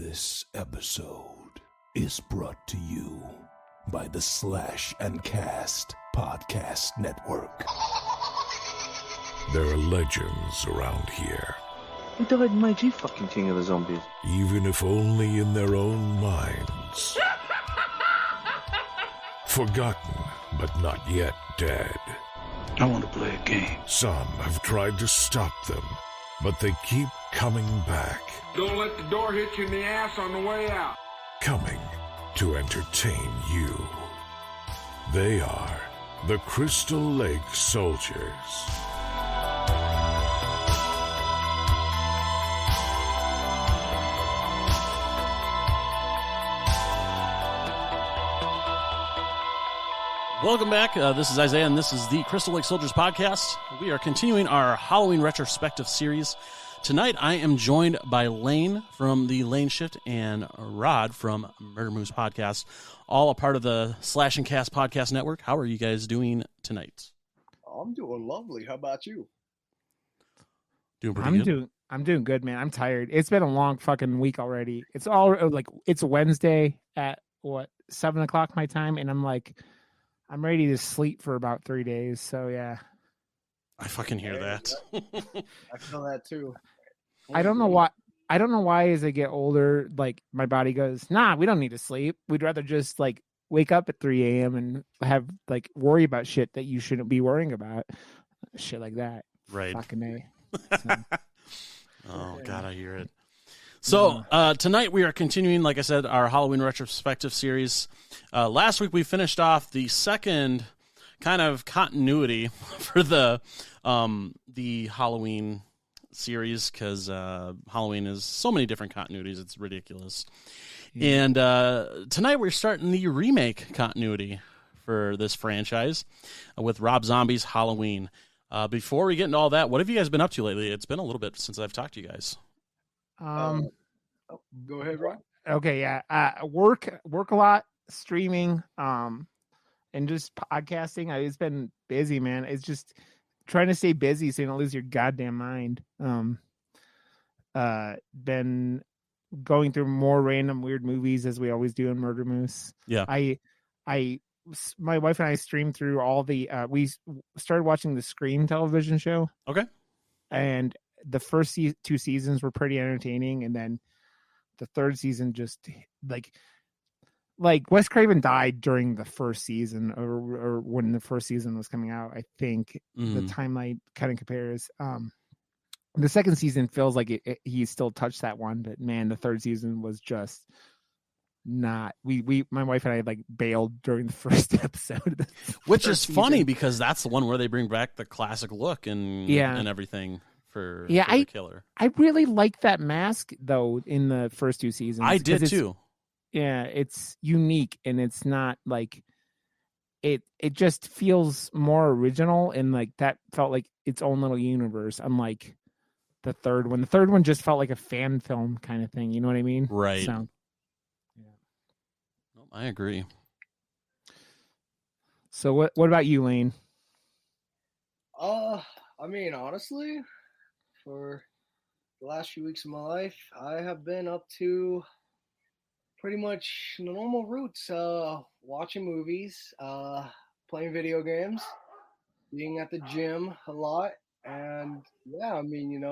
This episode is brought to you by the Slash and Cast Podcast Network. There are legends around here. Who died in my fucking King of the Zombies? Even if only in their own minds. Forgotten, but not yet dead. I want to play a game. Some have tried to stop them, but they keep coming back. Don't let the door hit you in the ass on the way out. Coming to entertain you. They are the Crystal Lake Soldiers. Welcome back. This is Isaiah, and this is the Crystal Lake Soldiers podcast. We are continuing our Halloween Retrospective series. Tonight, I am joined by Lane from the Lane Shift and Rod from Murder Moose Podcast, all a part of the Slash and Cast Podcast Network. How are you guys doing tonight? I'm doing lovely. How about you? Doing pretty good. I'm doing good, man. I'm tired. It's been a long fucking week already. It's it's Wednesday at 7:00 my time, and I'm ready to sleep for about 3 days. So yeah. I fucking hear that. I feel that too. I don't know why as I get older, my body goes, nah, we don't need to sleep. We'd rather just wake up at 3 a.m. and have worry about shit that you shouldn't be worrying about. Shit like that. Right. Fucking A. So. Oh God, I hear it. So tonight we are continuing, like I said, our Halloween Retrospective series. Last week we finished off the second kind of continuity for the Halloween series, because Halloween is so many different continuities, it's ridiculous. Yeah. And tonight we're starting the remake continuity for this franchise with Rob Zombie's Halloween. Before we get into all that, what have you guys been up to lately? It's been a little bit since I've talked to you guys. Go ahead, Ron. Okay, yeah. Work a lot, streaming, and just podcasting. It's been busy, man. It's just trying to stay busy so you don't lose your goddamn mind. Been going through more random weird movies as we always do in Murder Moose. Yeah. My wife and I streamed through all the we started watching the Scream television show. Okay. And the first two seasons were pretty entertaining, and then the third season just Wes Craven died during the first season, or when the first season was coming out. I think the timeline kind of compares. The second season feels like he still touched that one, but man, the third season was just not. My wife and I bailed during the first episode, which is funny because that's the one where they bring back the classic look and everything. For the killer. I really like that mask though in the first two seasons. I did too. Yeah, it's unique, and it's not it just feels more original, and that felt like its own little universe, unlike the third one. The third one just felt like a fan film kind of thing, you know what I mean? Right. So, yeah. I agree. So what about you, Lane? I mean, honestly, for the last few weeks of my life, I have been up to pretty much the normal roots, watching movies, playing video games, being at the gym a lot, and yeah, I mean,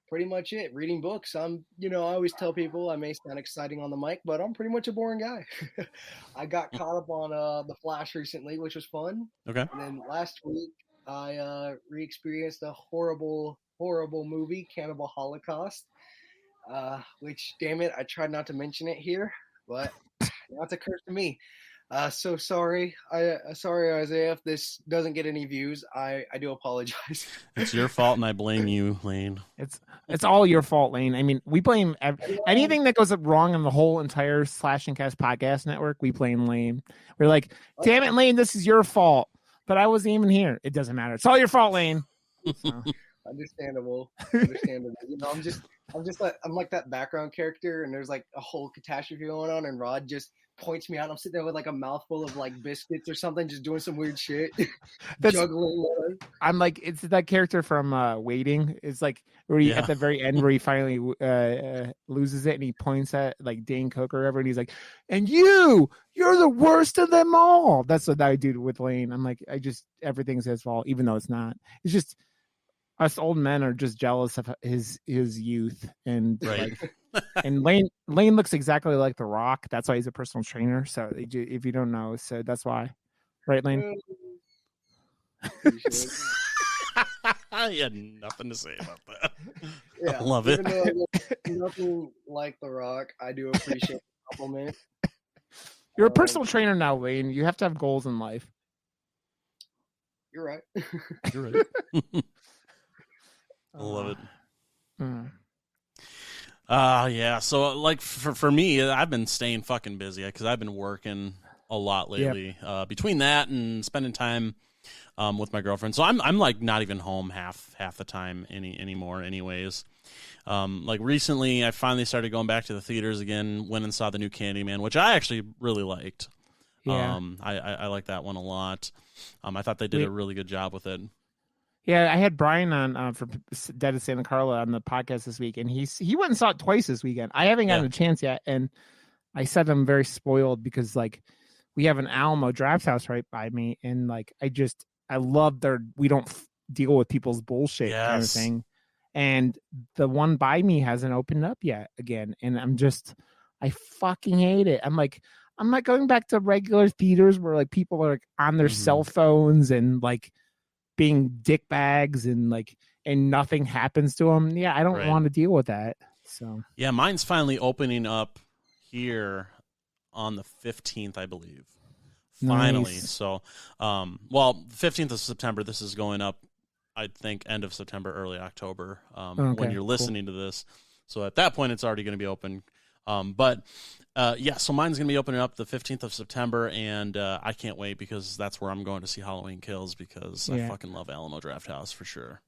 pretty much it. Reading books. I always tell people I may sound exciting on the mic, but I'm pretty much a boring guy. I got caught up on The Flash recently, which was fun. Okay. And then last week, I re-experienced a horrible movie, Cannibal Holocaust, which, damn it, I tried not to mention it here, but that's a curse to me. So sorry. Sorry, Isaiah, if this doesn't get any views. I do apologize. It's your fault, and I blame you, Lane. It's all your fault, Lane. I mean, we blame anything that goes wrong on the whole entire Slash and Cast Podcast Network. We blame Lane. We're like, damn it, Lane, this is your fault. But I wasn't even here. It doesn't matter. It's all your fault, Lane. So. Understandable. Understandable. You know, I'm like that background character, and there's like a whole catastrophe going on, and Rod just points me out. I'm sitting there with like a mouthful of like biscuits or something, just doing some weird shit, juggling. I'm like, it's that character from Waiting. It's like where he at the very end where he finally loses it, and he points at like Dane Cook or whatever, and he's like, "And you're the worst of them all." That's what I do with Lane. I'm like, everything's his fault, even though it's not. It's just us old men are just jealous of his youth, and like, and Lane looks exactly like The Rock. That's why he's a personal trainer. So if you don't know, so that's why, right, Lane? I had nothing to say about that. Yeah, I love it. Nothing like The Rock. I do appreciate the compliment. You're a personal trainer now, Lane. You have to have goals in life. You're right. You're right. I love it. Yeah. So like for me, I've been staying fucking busy because I've been working a lot lately. Yep. Between that and spending time with my girlfriend, so I'm like not even home half the time anymore. Anyways, like recently, I finally started going back to the theaters again. Went and saw the new Candyman, which I actually really liked. Yeah. I like that one a lot. I thought they did a really good job with it. Yeah, I had Brian on from Dead of Santa Carla on the podcast this week, and he went and saw it twice this weekend. I haven't gotten a chance yet, and I said I'm very spoiled because like we have an Alamo Draft House right by me, and like I love we don't deal with people's bullshit kind of thing, and the one by me hasn't opened up yet again, and I fucking hate it. I'm not going back to regular theaters where like people are like on their cell phones and like being dick bags and nothing happens to them. Yeah, I don't want to deal with that. So yeah, mine's finally opening up here on the 15th, I believe. Finally. Nice. So, 15th of September. This is going up, I think, end of September, early October. When you're listening to this, so at that point, it's already going to be open. So mine's going to be opening up the 15th of September, and I can't wait because that's where I'm going to see Halloween Kills because I fucking love Alamo Draft House for sure.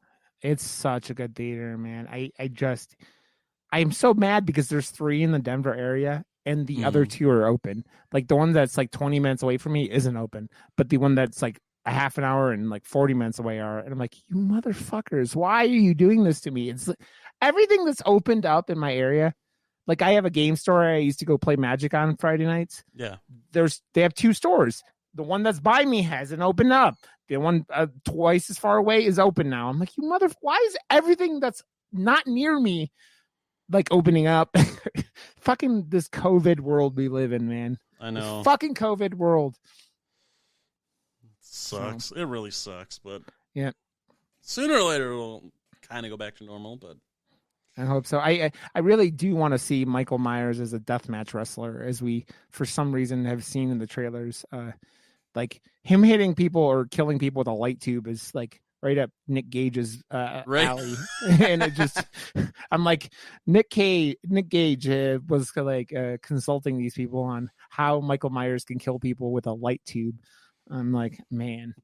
It's such a good theater, man. I'm so mad because there's 3 in the Denver area and the other 2 are open. Like the one that's like 20 minutes away from me isn't open, but the one that's like a half an hour and like 40 minutes away are. And I'm like, you motherfuckers, why are you doing this to me? It's like, everything that's opened up in my area. Like I have a game store I used to go play Magic on Friday nights. Yeah. They have 2 stores. The one that's by me hasn't opened up. The one twice as far away is open now. I'm like, why is everything that's not near me like opening up? Fucking this COVID world we live in, man. I know. This fucking COVID world. Sucks. It really sucks, but yeah. Sooner or later we'll kind of go back to normal, but I hope so. I really do want to see Michael Myers as a deathmatch wrestler, as we, for some reason, have seen in the trailers. Like him hitting people or killing people with a light tube is like right up Nick Gage's alley. And it just, I'm like, Nick Gage was like consulting these people on how Michael Myers can kill people with a light tube. I'm like, man.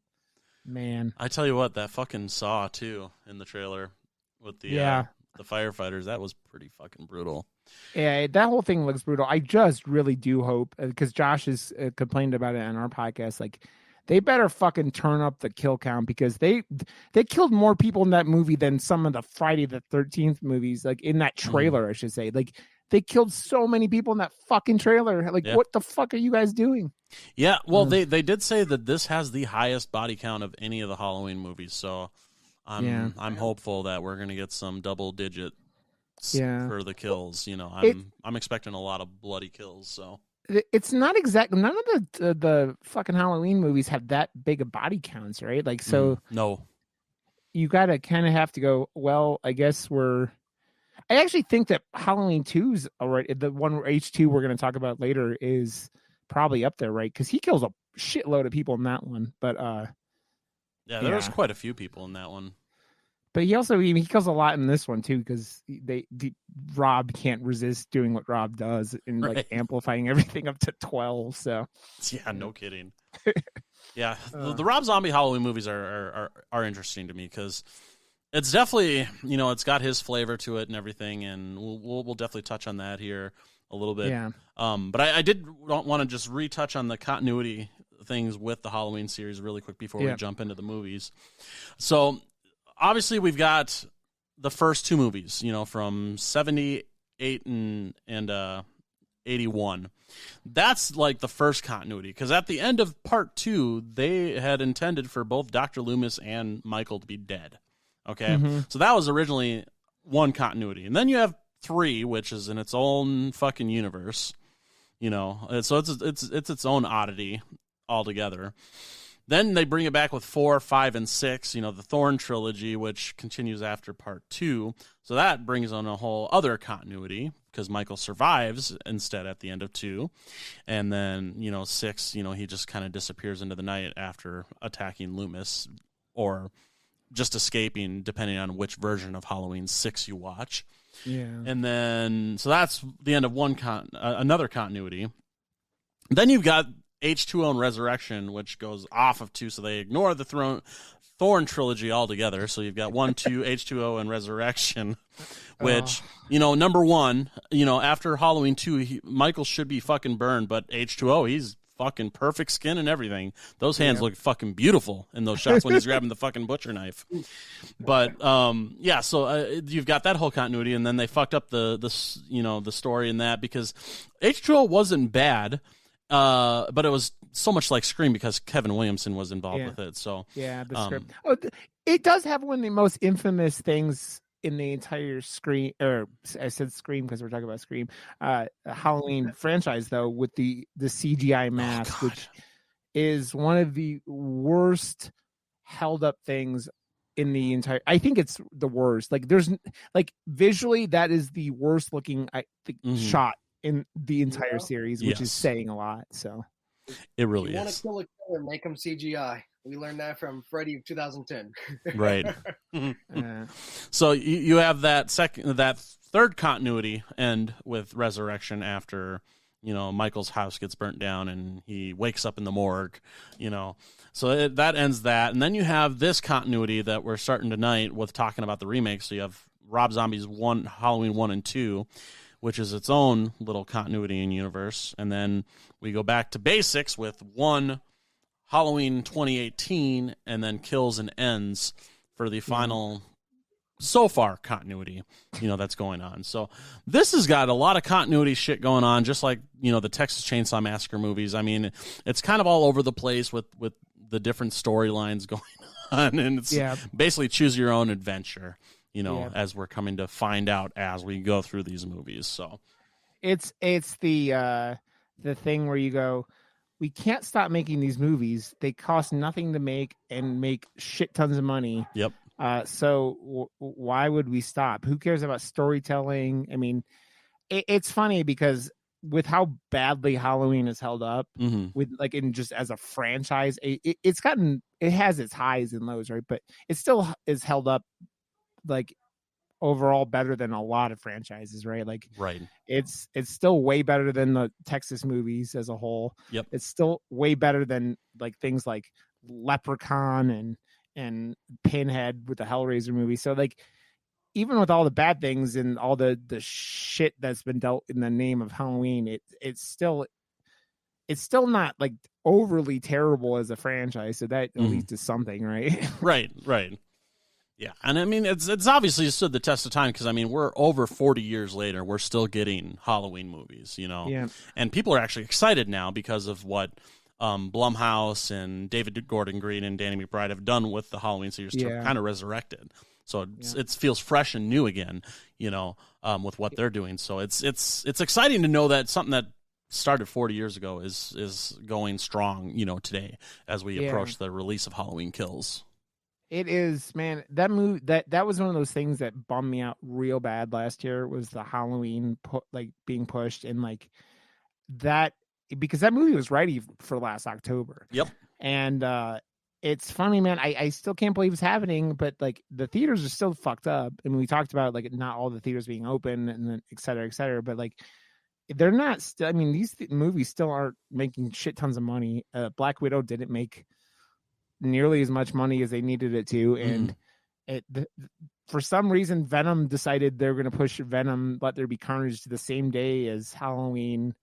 I tell you what, that fucking Saw too in the trailer with the firefighters, that was pretty fucking brutal. Yeah, that whole thing looks brutal. I just really do hope, because Josh has complained about it on our podcast, like they better fucking turn up the kill count, because they killed more people in that movie than some of the Friday the 13th movies, like in that trailer, I should say. Like they killed so many people in that fucking trailer. Like, what the fuck are you guys doing? Yeah, well, they did say that this has the highest body count of any of the Halloween movies, so I'm hopeful that we're gonna get some double digits for the kills. You know, I'm expecting a lot of bloody kills. So it's not exactly, none of the fucking Halloween movies have that big of body counts, right? Like, so no, you gotta kind of have to go, well, I guess I actually think that Halloween 2's already, the one H2 we're gonna talk about later, is probably up there, right? Because he kills a shitload of people in that one, but there was quite a few people in that one. But he kills a lot in this one too, because Rob can't resist doing what Rob does and like amplifying everything up to 12. So yeah, no kidding. Yeah, the Rob Zombie Halloween movies are interesting to me because It's definitely, it's got his flavor to it and everything, and we'll definitely touch on that here a little bit. Yeah. But I did want to just retouch on the continuity things with the Halloween series really quick before we jump into the movies. So obviously we've got the first two movies, from 78 and 81. That's like the first continuity, because at the end of part 2, they had intended for both Dr. Loomis and Michael to be dead. Okay, so that was originally one continuity, and then you have 3, which is in its own fucking universe. So it's its own oddity altogether. Then they bring it back with 4, 5, and 6, the Thorn trilogy, which continues after part 2. So that brings on a whole other continuity, because Michael survives instead at the end of 2. And then, 6, he just kind of disappears into the night after attacking Loomis, or just escaping, depending on which version of Halloween 6 you watch. Yeah. And then, so that's the end of another continuity. Then you've got H2O and Resurrection, which goes off of 2, so they ignore the Thorn trilogy altogether. So you've got 1, 2, H2O, and Resurrection, which, number 1, after Halloween 2, Michael should be fucking burned, but H2O, he's fucking perfect skin and everything. Those hands look fucking beautiful in those shots when he's grabbing the fucking butcher knife. But so you've got that whole continuity, and then they fucked up the story in that, because H2O wasn't bad, but it was so much like Scream because Kevin Williamson was involved with it. So the script. It does have one of the most infamous things in the entire Scream, or I said Scream because we're talking about Scream, Halloween franchise, though, with the CGI mask, which is one of the worst held up things in the entire. I think it's the worst. Like, there's visually, that is the worst looking shot in the entire series, which is saying a lot. So it really is. You want to kill a killer, make him CGI. We learned that from Freddy of 2010. Right. So you have that third continuity end with Resurrection after, Michael's house gets burnt down and he wakes up in the morgue, So that ends that. And then you have this continuity that we're starting tonight with talking about the remake. So you have Rob Zombie's Halloween 1 and 2, which is its own little continuity in universe. And then we go back to basics with 1 Halloween 2018, and then Kills and Ends for the final, so far, continuity, that's going on. So this has got a lot of continuity shit going on, just like, the Texas Chainsaw Massacre movies. I mean, it's kind of all over the place with the different storylines going on, and it's basically choose your own adventure, as we're coming to find out as we go through these movies. So it's the thing where you go, we can't stop making these movies. They cost nothing to make and make shit tons of money. Yep. So why would we stop? Who cares about storytelling? I mean, it's funny because with how badly Halloween is held up, with in just as a franchise, it has its highs and lows, right? But it still is held up overall better than a lot of franchises, right? Right. It's still way better than the Texas movies as a whole. Yep. It's still way better than things like Leprechaun and Pinhead with the Hellraiser movie. So even with all the bad things and all the shit that's been dealt in the name of Halloween, it's still not overly terrible as a franchise. So that at least is something, right? Right. Yeah, and I mean, it's obviously stood the test of time, because, I mean, we're over 40 years later, we're still getting Halloween movies, Yeah. And people are actually excited now because of what Blumhouse and David Gordon Green and Danny McBride have done with the Halloween series to kind of resurrect it. So it feels fresh and new again, with what they're doing. So it's exciting to know that something that started 40 years ago is going strong, today as we approach the release of Halloween Kills. It is, man. That movie, that was one of those things that bummed me out real bad last year, was the Halloween being pushed, and that, because that movie was ready for last October. Yep. And it's funny, man. I still can't believe it's happening, but the theaters are still fucked up. I mean, we talked about not all the theaters being open, and then et cetera, but they're not. I mean, these movies still aren't making shit tons of money. Black Widow didn't make nearly as much money as they needed it to, and for some reason, Venom decided they're going to push Venom, Let There Be Carnage to the same day as Halloween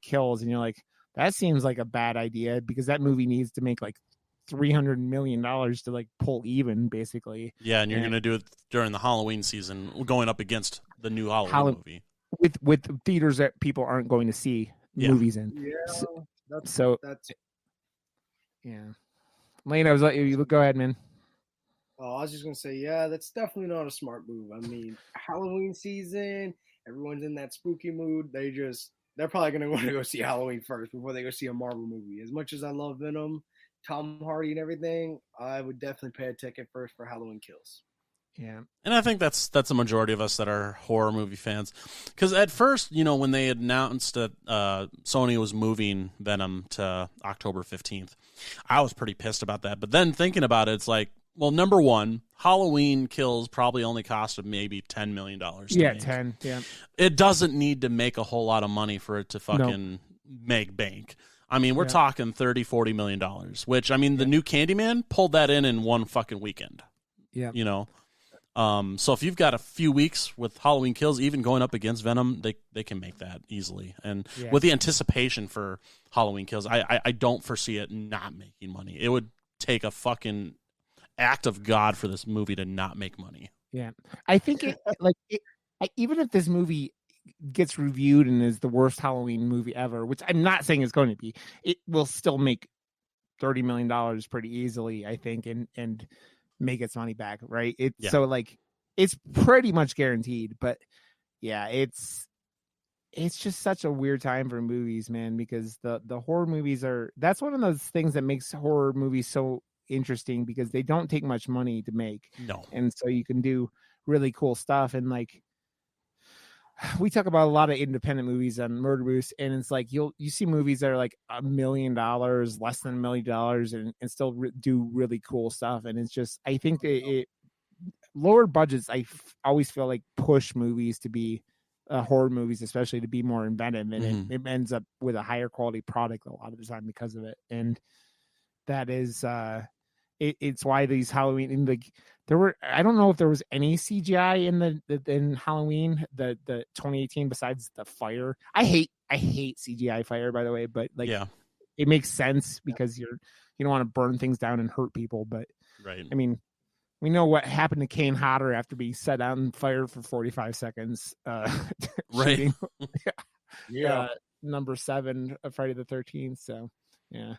Kills, and you're like, that seems like a bad idea because that movie needs to make like $300 million to like pull even, basically. Yeah, and you're going to do it during the Halloween season, going up against the new Halloween movie with theaters that people aren't going to see movies in. Yeah, that's yeah. Lane, I was like, you go ahead, man. Oh, I was just gonna say, yeah, that's definitely not a smart move. I mean, Halloween season, everyone's in that spooky mood. They're probably gonna want to go see Halloween first before they go see a Marvel movie. As much as I love Venom, Tom Hardy, and everything, I would definitely pay a ticket first for Halloween Kills. Yeah, and I think that's a majority of us that are horror movie fans. Because at first, when they announced that Sony was moving Venom to October 15th, I was pretty pissed about that. But then thinking about it, it's like, well, number one, Halloween Kills probably only costed maybe $10 million. Yeah, make. 10. Yeah, it doesn't need to make a whole lot of money for it to fucking make bank. I mean, we're talking $30-40 million, which, I mean, the new Candyman pulled that in one fucking weekend. Yeah. So if you've got a few weeks with Halloween Kills, even going up against Venom, they can make that easily. And with the anticipation for Halloween Kills, I don't foresee it not making money. It would take a fucking act of God for this movie to not make money. Yeah. I think even if this movie gets reviewed and is the worst Halloween movie ever, which I'm not saying it's going to be, it will still make $30 million pretty easily, I think, and make its money back, right? So like it's pretty much guaranteed. But yeah, it's just such a weird time for movies, man, because the horror movies that's one of those things that makes horror movies so interesting, because they don't take much money to make. No. And so you can do really cool stuff. And like, we talk about a lot of independent movies on Murder Boost, and it's like you see movies that are like $1 million, less than $1 million, and still do really cool stuff. And it's just, I think it lower budgets, always feel like push movies to be horror movies, especially, to be more inventive, and it ends up with a higher quality product a lot of the time because of it. And that is it's why these Halloween, like, I don't know if there was any CGI in Halloween the 2018 besides the fire. I hate CGI fire, by the way, but like, it makes sense because you don't want to burn things down and hurt people. But right, I mean, we know what happened to Kane Hodder after being set on fire for 45 seconds. Right. Number 7 of Friday the 13th. So yeah.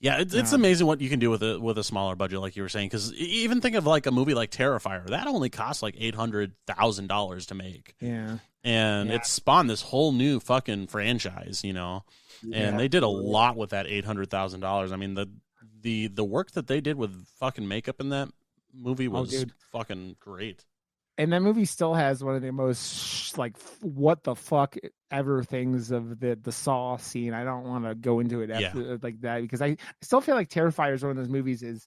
Yeah, it's amazing what you can do with a smaller budget, like you were saying. Because even think of like a movie like Terrifier, that only cost like $800,000 to make. Yeah, and it spawned this whole new fucking franchise, And they did a lot with that $800,000. I mean, the work that they did with fucking makeup in that movie was fucking great. And that movie still has one of the most like what the fuck ever things of the Saw scene. I don't want to go into it after, like that, because I still feel like Terrifier is one of those movies is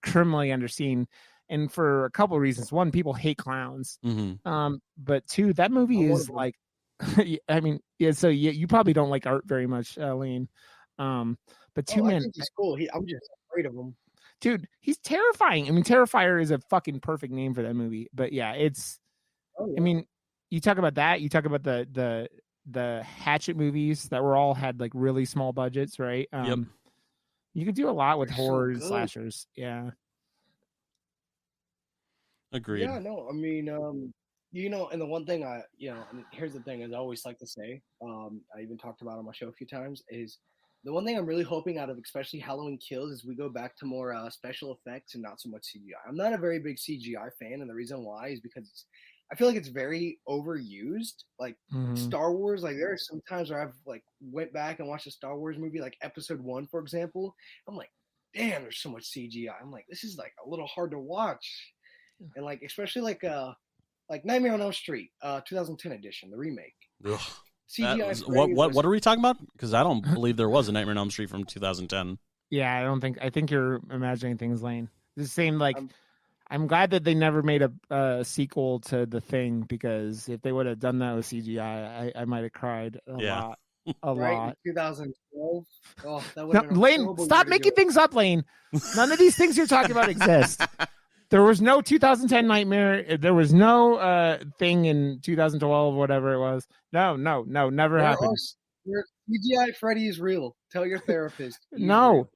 criminally underseen, and for a couple of reasons. One, people hate clowns. But two, that movie is like, I mean, so you probably don't like art very much, Lane. But two, man, he's cool. I'm just afraid of him. Dude, he's terrifying. I mean, Terrifier is a fucking perfect name for that movie. But yeah, it's. I mean, you talk about that. You talk about the Hatchet movies that had like really small budgets, right? You could do a lot with horror slashers. Yeah. Agreed. Yeah, no, I mean, and the one thing and here's the thing, as I always like to say, I even talked about it on my show a few times, is the one thing I'm really hoping out of, especially Halloween Kills, is we go back to more special effects and not so much CGI. I'm not a very big CGI fan, and the reason why is because I feel like it's very overused. Like Star Wars, like there are some times where I've like went back and watched a Star Wars movie, like Episode 1, for example. I'm like, damn, there's so much CGI. I'm like, this is like a little hard to watch, and like especially like Nightmare on Elm Street, 2010 edition, the remake. Ugh. CGI. What are we talking about? Because I don't believe there was a Nightmare on Elm Street from 2010. Yeah, I think you're imagining things, Lane. The same, like, I'm glad that they never made a sequel to The Thing, because if they would have done that with CGI, I might have cried a lot. Lot. 2012. Oh, that would have been Lane, stop making things up, Lane. None of these things you're talking about exist. There was no 2010 Nightmare. There was no thing in 2012, whatever it was. No, never happened. CGI Freddy is real. Tell your therapist. No.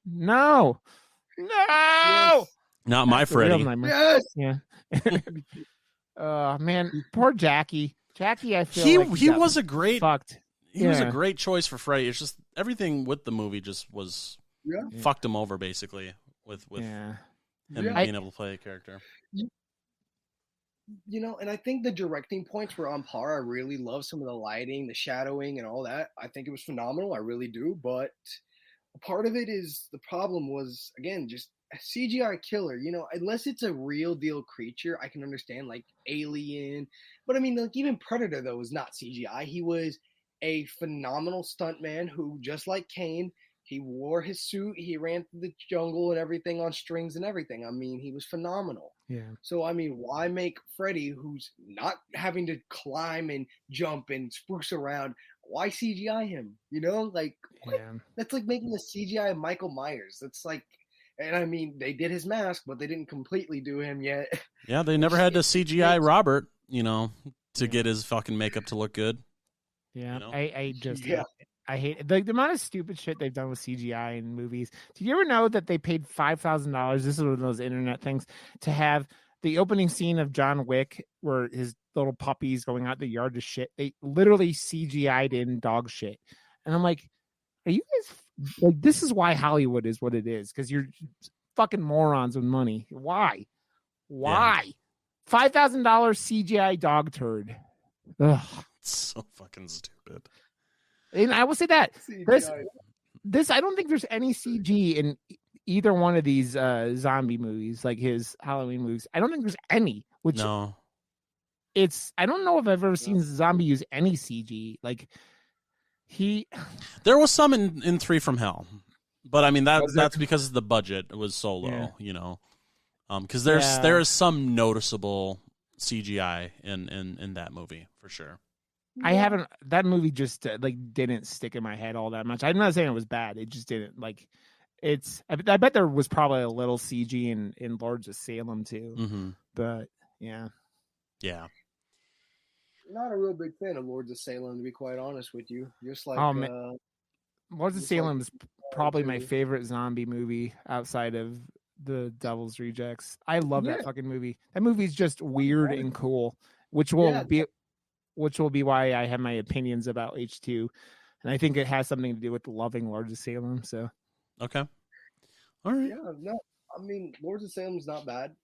Yes. Not my Freddy. Yes. Yeah. Man, poor Jackie. Jackie, I feel he was a great fucked. He was a great choice for Freddy. It's just everything with the movie just was fucked him over basically with him being able to play a character. You know, and I think the directing points were on par. I really love some of the lighting, the shadowing, and all that. I think it was phenomenal. I really do. But part of it is the problem was, again, just a CGI killer. You know, unless it's a real deal creature, I can understand, like Alien. But I mean, like even Predator, though, was not CGI. He was a phenomenal stuntman who, just like Kane, he wore his suit, he ran through the jungle and everything on strings and everything. I mean, he was phenomenal. Yeah. So, I mean, why make Freddy, who's not having to climb and jump and spruce around, why CGI him? You know, like, that's like making a CGI Michael Myers. That's like, and I mean, they did his mask, but they didn't completely do him yet. Yeah, they never had to CGI Robert, you know, to get his fucking makeup to look good. Yeah, you know? I just I hate the amount of stupid shit they've done with CGI in movies. Did you ever know that they paid $5,000? This is one of those internet things to have the opening scene of John Wick where his little puppy's going out the yard to shit. They literally CGI'd in dog shit, and I'm like, are you guys like? This is why Hollywood is what it is, because you're fucking morons with money. Why? $5,000 CGI dog turd. Ugh. It's so fucking stupid. And I will say that this I don't think there's any CG in either one of these zombie movies, like his Halloween movies. I don't think there's any. Which no, I don't know if I've ever seen zombie use any CG. Like there was some in 3 from Hell, but I mean that's because the budget was so low, you know, because there is some noticeable CGI in that movie for sure. I haven't. That movie just didn't stick in my head all that much. I'm not saying it was bad. It just didn't like. I bet there was probably a little CG in Lords of Salem too. But yeah. Not a real big fan of Lords of Salem, to be quite honest with you. Just like Lords of Salem is probably my favorite zombie movie outside of the Devil's Rejects. I love that fucking movie. That movie's just weird and cool, which will be why I have my opinions about H2. And I think it has something to do with loving Lords of Salem. So, okay. All right. Yeah, no, I mean, Lords of Salem's not bad.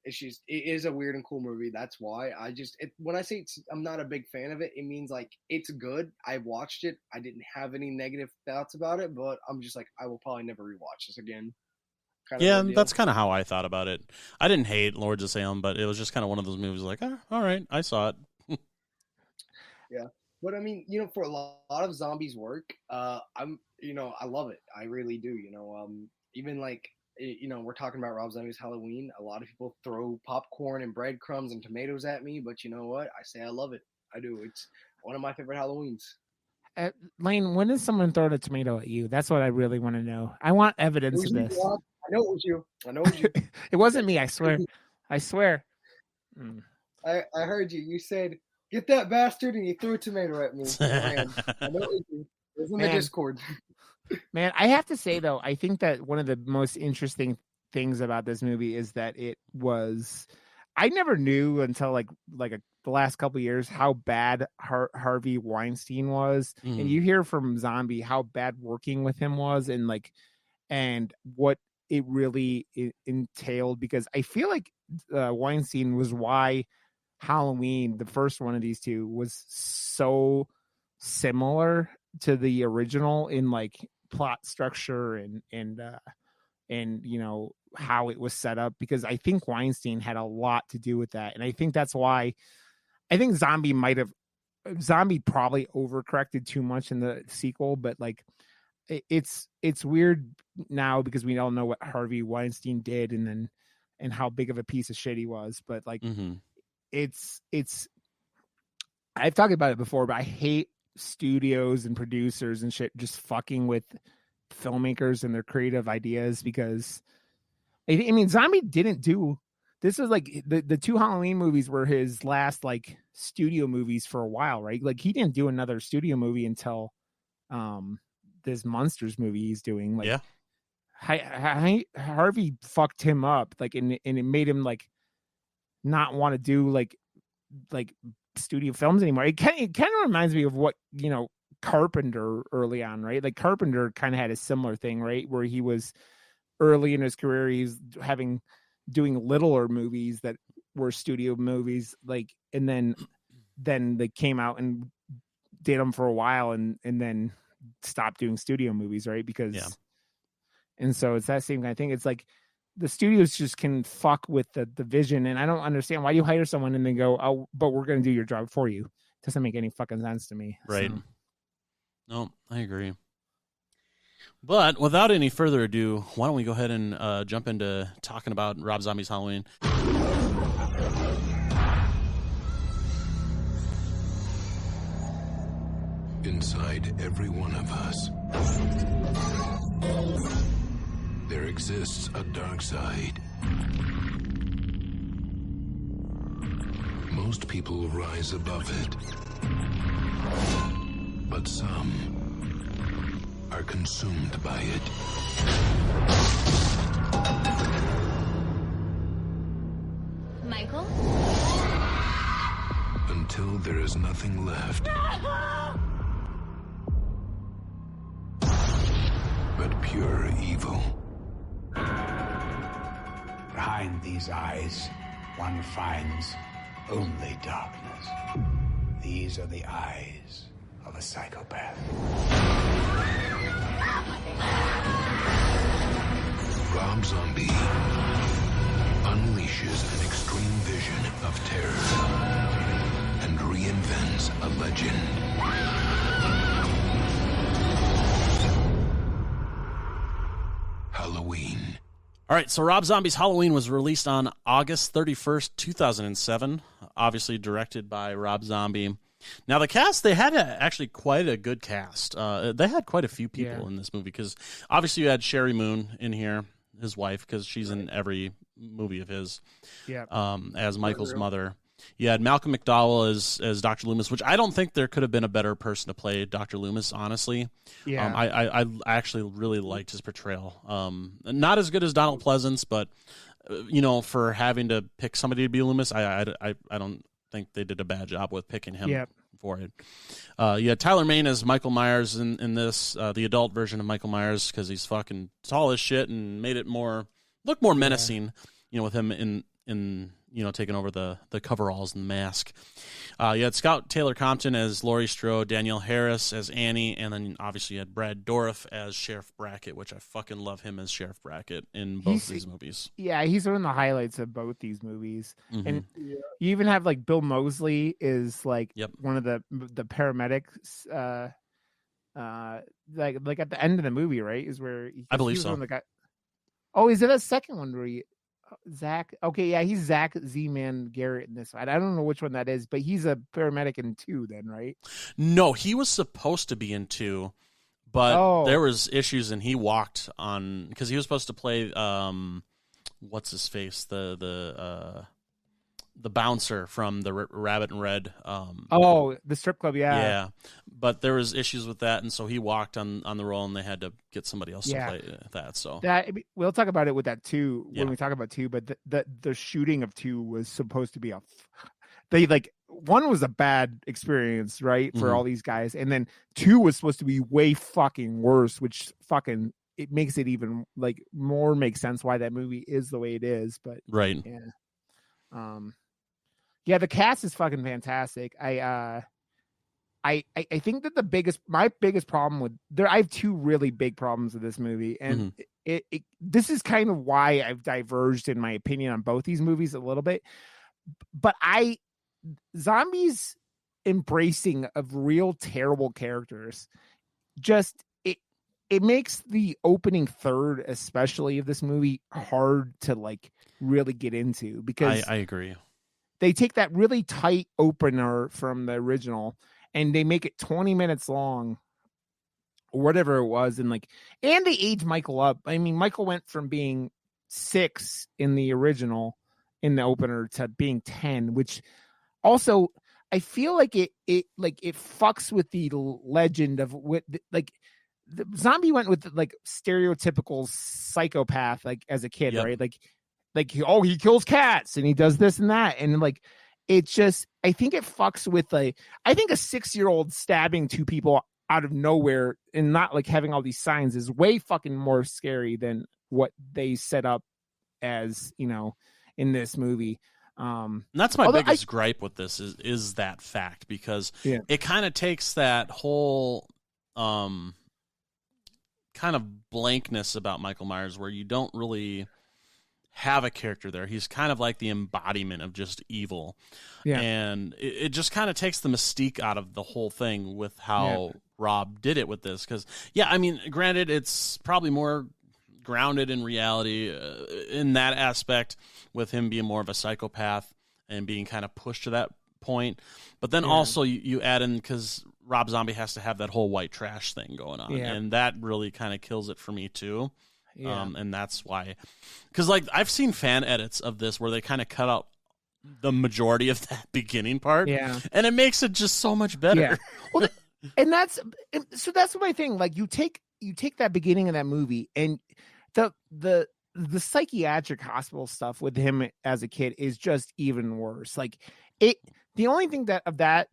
It's just, it is a weird and cool movie. That's why when I say I'm not a big fan of it, it means like it's good. I watched it. I didn't have any negative thoughts about it, but I'm just like, I will probably never rewatch this again. That's kind of how I thought about it. I didn't hate Lords of Salem, but it was just kind of one of those movies like, all right, I saw it. Yeah. But I mean, you know, for a lot of zombies work, I love it. I really do. You know, even like, you know, we're talking about Rob Zombie's Halloween. A lot of people throw popcorn and breadcrumbs and tomatoes at me, but you know what? I say I love it. I do. It's one of my favorite Halloweens. Lane, when does someone throw a tomato at you? That's what I really want to know. I want evidence of this. I know it was you. It wasn't me. I swear. I heard you. You said, "Get that bastard," and you threw a tomato at me. Man, I know it was you. It was in the Discord. Man, I have to say though, I think that one of the most interesting things about this movie is that I never knew until the last couple of years how bad Harvey Weinstein was, and you hear from Zombie how bad working with him was, and what it really entailed, because I feel like Weinstein was why Halloween, the first one of these two, was so similar to the original in like plot structure and you know how it was set up, because I think Weinstein had a lot to do with that, and I think that's why I think Zombie probably overcorrected too much in the sequel, but like it's weird now because we all know what Harvey Weinstein did and how big of a piece of shit he was, but like it's I've talked about it before, but I hate studios and producers and shit just fucking with filmmakers and their creative ideas, because I mean Zombie didn't do this was like the two Halloween movies were his last like studio movies for a while, right? Like he didn't do another studio movie until this Monsters movie he's doing. Like, Harvey fucked him up, like, and it made him like not want to do like studio films anymore. It kind of reminds me of what, you know, Carpenter early on, right? Like Carpenter kind of had a similar thing, right? Where he was early in his career, he's doing littler movies that were studio movies, like, and then they came out and did them for a while and then stopped doing studio movies, right? Because and so it's that same kind of thing. It's like the studios just can fuck with the vision, and I don't understand why you hire someone and then go, oh, but we're going to do your job for you. Doesn't make any fucking sense to me. Right. So. No, I agree. But without any further ado, why don't we go ahead and jump into talking about Rob Zombie's Halloween. Inside every one of us, there exists a dark side. Most people rise above it, but some are consumed by it. Michael? Until there is nothing left but pure evil. Behind these eyes, one finds only darkness. These are the eyes of a psychopath. Rob Zombie unleashes an extreme vision of terror and reinvents a legend. Halloween. All right, so Rob Zombie's Halloween was released on August 31st, 2007, obviously directed by Rob Zombie. Now, the cast, they had actually quite a good cast. They had quite a few people in this movie because obviously you had Sherry Moon in here, his wife, because she's in every movie of his, as Michael's mother. You had Malcolm McDowell as Dr. Loomis, which I don't think there could have been a better person to play Dr. Loomis, honestly. Yeah. I actually really liked his portrayal. Not as good as Donald Pleasance, but, you know, for having to pick somebody to be Loomis, I don't think they did a bad job with picking him for it. You had Tyler Mane as Michael Myers in this, the adult version of Michael Myers, because he's fucking tall as shit and made it look more menacing, you know, with him in you know, taking over the coveralls and the mask. You had Scout Taylor Compton as Laurie Strode, Danielle Harris as Annie, and then obviously you had Brad Dourif as Sheriff Brackett, which I fucking love him as Sheriff Brackett in both these movies. Yeah, he's one of the highlights of both these movies. Mm-hmm. And you even have like Bill Moseley is like one of the paramedics. Like at the end of the movie, right? Is where I believe so. Oh, is it a second one where Zach? Okay, yeah, he's Zach Z-Man Garrett in this one. I don't know which one that is, but he's a paramedic in 2 then, right? No, he was supposed to be in 2, but there was issues and he walked on because he was supposed to play what's his face, the bouncer from the Rabbit and Red. The strip club, yeah. But there was issues with that, and so he walked on the role, and they had to get somebody else to play that. So we'll talk about it with that too when we talk about 2. But the shooting of 2 was supposed to be one was a bad experience, right, for all these guys, and then 2 was supposed to be way fucking worse, which fucking it makes it even like more make sense why that movie is the way it is. But yeah, the cast is fucking fantastic. I think that my biggest problem with I have 2 really big problems with this movie, and this is kind of why I've diverged in my opinion on both these movies a little bit. But Zombies embracing of real terrible characters, just it makes the opening third, especially of this movie, hard to like really get into because I agree. They take that really tight opener from the original and they make it 20 minutes long or whatever it was. And they age Michael up. I mean, Michael went from being 6 in the original in the opener to being 10, which also I feel like it fucks with the legend of what like the zombie went with like stereotypical psychopath like as a kid, right? Like he kills cats and he does this and that, and like it just I think it fucks with I think a 6-year-old stabbing 2 people out of nowhere and not like having all these signs is way fucking more scary than what they set up as, you know, in this movie. And that's my biggest gripe with this is that fact, because it kind of takes that whole kind of blankness about Michael Myers where you don't really have a character there. He's kind of like the embodiment of just evil. Yeah. And it just kind of takes the mystique out of the whole thing with how Rob did it with this. Because, I mean, granted, it's probably more grounded in reality in that aspect with him being more of a psychopath and being kind of pushed to that point. But then also you add in, because Rob Zombie has to have that whole white trash thing going on. Yeah. And that really kind of kills it for me too. Yeah. And that's why, because like I've seen fan edits of this where they kind of cut out the majority of that beginning part, and it makes it just so much better. Yeah. Well, and that's my thing. Like you take that beginning of that movie, and the psychiatric hospital stuff with him as a kid is just even worse. Like the only thing that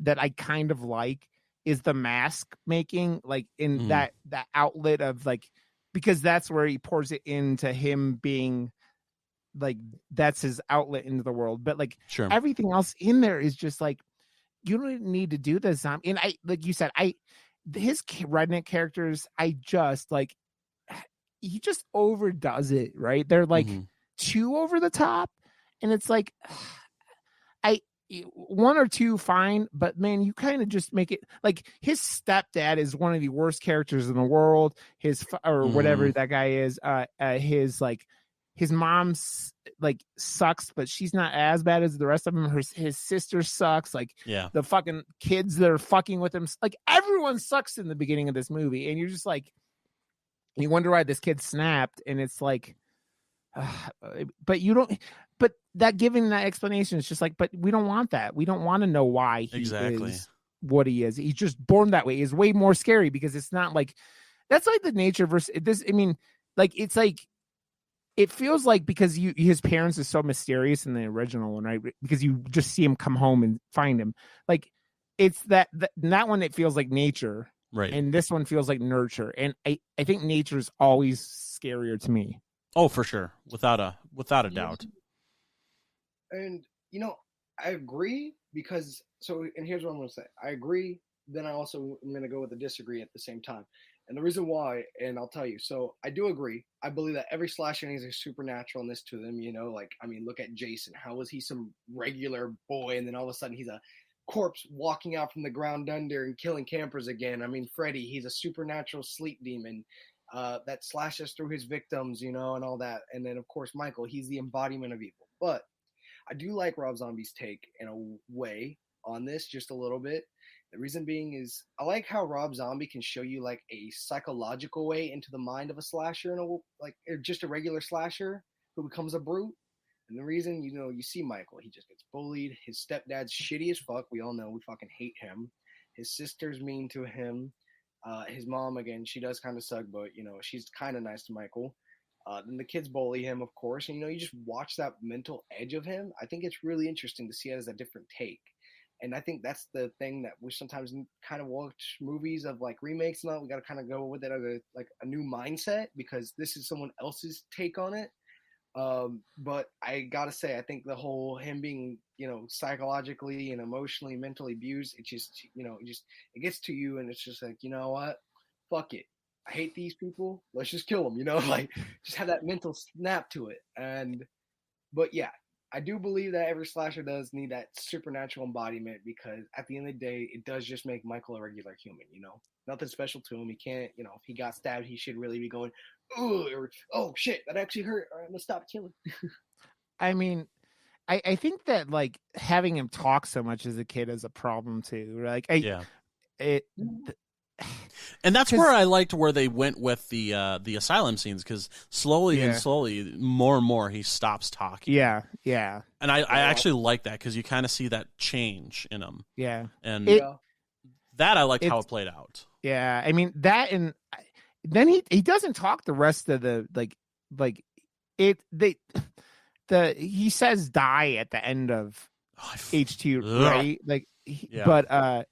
I kind of like is the mask making, like in that outlet of like. Because that's where he pours it into him being like, that's his outlet into the world. But like everything else in there is just like, you don't need to do this. And I, like you said, his redneck characters, I just like, he just overdoes it, right? They're like too over the top. And it's like, one or two fine, but man, you kind of just make it like his stepdad is one of the worst characters in the world. His or whatever that guy is, his mom's like sucks, but she's not as bad as the rest of them. His sister sucks. Like the fucking kids that are fucking with him, like everyone sucks in the beginning of this movie, and you're just like, you wonder why this kid snapped, and it's like, but you don't. But that giving that explanation is just like, but we don't want that. We don't want to know why he is what he is. He's just born that way. It's way more scary because it's not like, that's like the nature versus this. I mean, like, it's like, it feels like because his parents is so mysterious in the original one, right? Because you just see him come home and find him. Like it's that one, it feels like nature. Right. And this one feels like nurture. And I think nature is always scarier to me. Oh, for sure. Without a doubt. And, you know, I agree because, and here's what I'm going to say. I agree, then I also am going to go with a disagree at the same time. And the reason why, and I'll tell you, so I do agree. I believe that every slasher needs a supernaturalness to them, you know, like, I mean, look at Jason. How was he some regular boy, and then all of a sudden he's a corpse walking out from the ground under and killing campers again? I mean, Freddy, he's a supernatural sleep demon that slashes through his victims, you know, and all that. And then, of course, Michael, he's the embodiment of evil. But I do like Rob Zombie's take in a way on this, just a little bit. The reason being is I like how Rob Zombie can show you like a psychological way into the mind of a slasher, or just a regular slasher who becomes a brute. And the reason, you know, you see Michael, he just gets bullied. His stepdad's shitty as fuck. We all know, we fucking hate him. His sister's mean to him. His mom, again, she does kind of suck, but, you know, she's kind of nice to Michael. Then the kids bully him, of course. And, you know, you just watch that mental edge of him. I think it's really interesting to see it as a different take. And I think that's the thing that we sometimes kind of watch movies of like remakes and all. We got to kind of go with it as a new mindset because this is someone else's take on it. But I got to say, I think the whole him being, you know, psychologically and emotionally, mentally abused, it just, you know, it gets to you and it's just like, you know what? Fuck it. I hate these people. Let's just kill them, you know, like just have that mental snap to it. But yeah, I do believe that every slasher does need that supernatural embodiment because at the end of the day, it does just make Michael a regular human, you know, nothing special to him. He can't, you know, if he got stabbed, he should really be going, ooh, or, oh shit, that actually hurt. All right, I'm gonna stop killing. I mean, I think that like having him talk so much as a kid is a problem too. Like, And that's where I liked where they went with the asylum scenes, because slowly and slowly, more and more, he stops talking. Yeah. And I actually like that, because you kind of see that change in him. Yeah. And that I liked how it played out. Yeah, I mean that, and then he doesn't talk the rest of the he says die at the end of H2, right? Like, but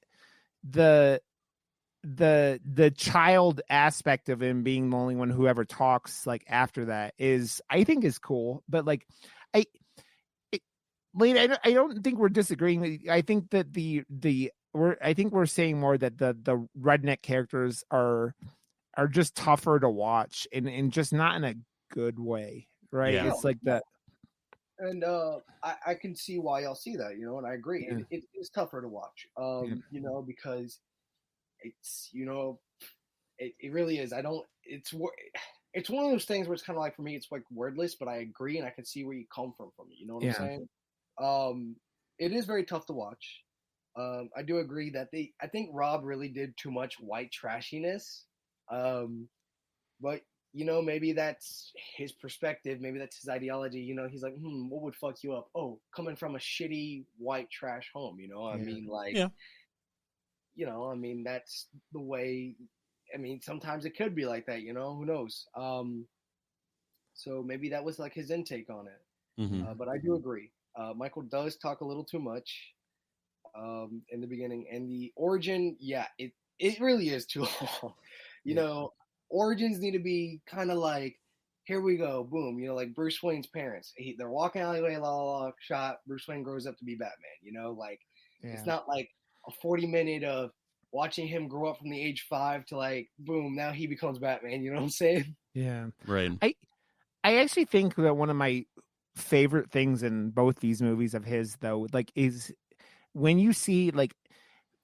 the child aspect of him being the only one who ever talks like after that I think is cool. But like Lane, I don't think we're disagreeing. I think that we're saying more that the redneck characters are just tougher to watch, and just not in a good way, right? Yeah. It's like that. And I can see why y'all see that, and I agree. Yeah. It is tougher to watch, because it's, it really is. It's one of those things where it's kind of like, for me, it's like wordless, but I agree, and I can see where you come from it. You know what I'm saying? It is very tough to watch. I do agree that I think Rob really did too much white trashiness. But maybe that's his perspective. Maybe that's his ideology. He's like, what would fuck you up? Oh, coming from a shitty white trash home. I mean, like, I mean, that's the way. I mean, sometimes it could be like that. Who knows? So maybe that was like his intake on it. Mm-hmm. But I do agree. Michael does talk a little too much in the beginning, and the origin, it really is too long. Origins need to be kind of like, here we go, boom, like Bruce Wayne's parents. They're walking alleyway, shot. Bruce Wayne grows up to be Batman. It's not like a 40-minute of watching him grow up from the age 5 to like, boom, now he becomes Batman. You know what I'm saying? Yeah, right. I actually think that one of my favorite things in both these movies of his, though, like, is when you see like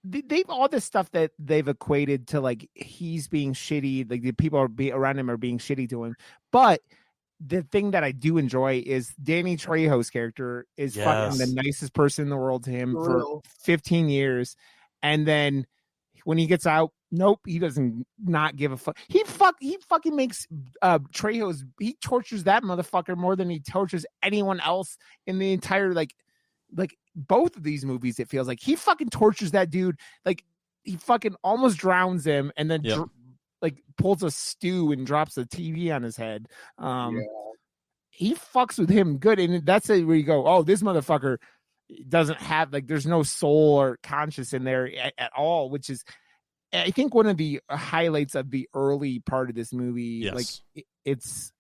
they've all this stuff that they've equated to like he's being shitty, like the people around him are being shitty to him. But the thing that I do enjoy is Danny Trejo's character is fucking the nicest person in the world to him for 15 years, and then when he gets out, nope, he doesn't not give a fuck. He fucking makes Trejo's, he tortures that motherfucker more than he tortures anyone else in the entire like both of these movies. It feels like he fucking tortures that dude. Like, he fucking almost drowns him, and then like pulls a stew and drops the TV on his head. He fucks with him good, and that's where you go, oh, this motherfucker doesn't have, like, there's no soul or conscience in there at all, which is, I think, one of the highlights of the early part of this movie. Like, it's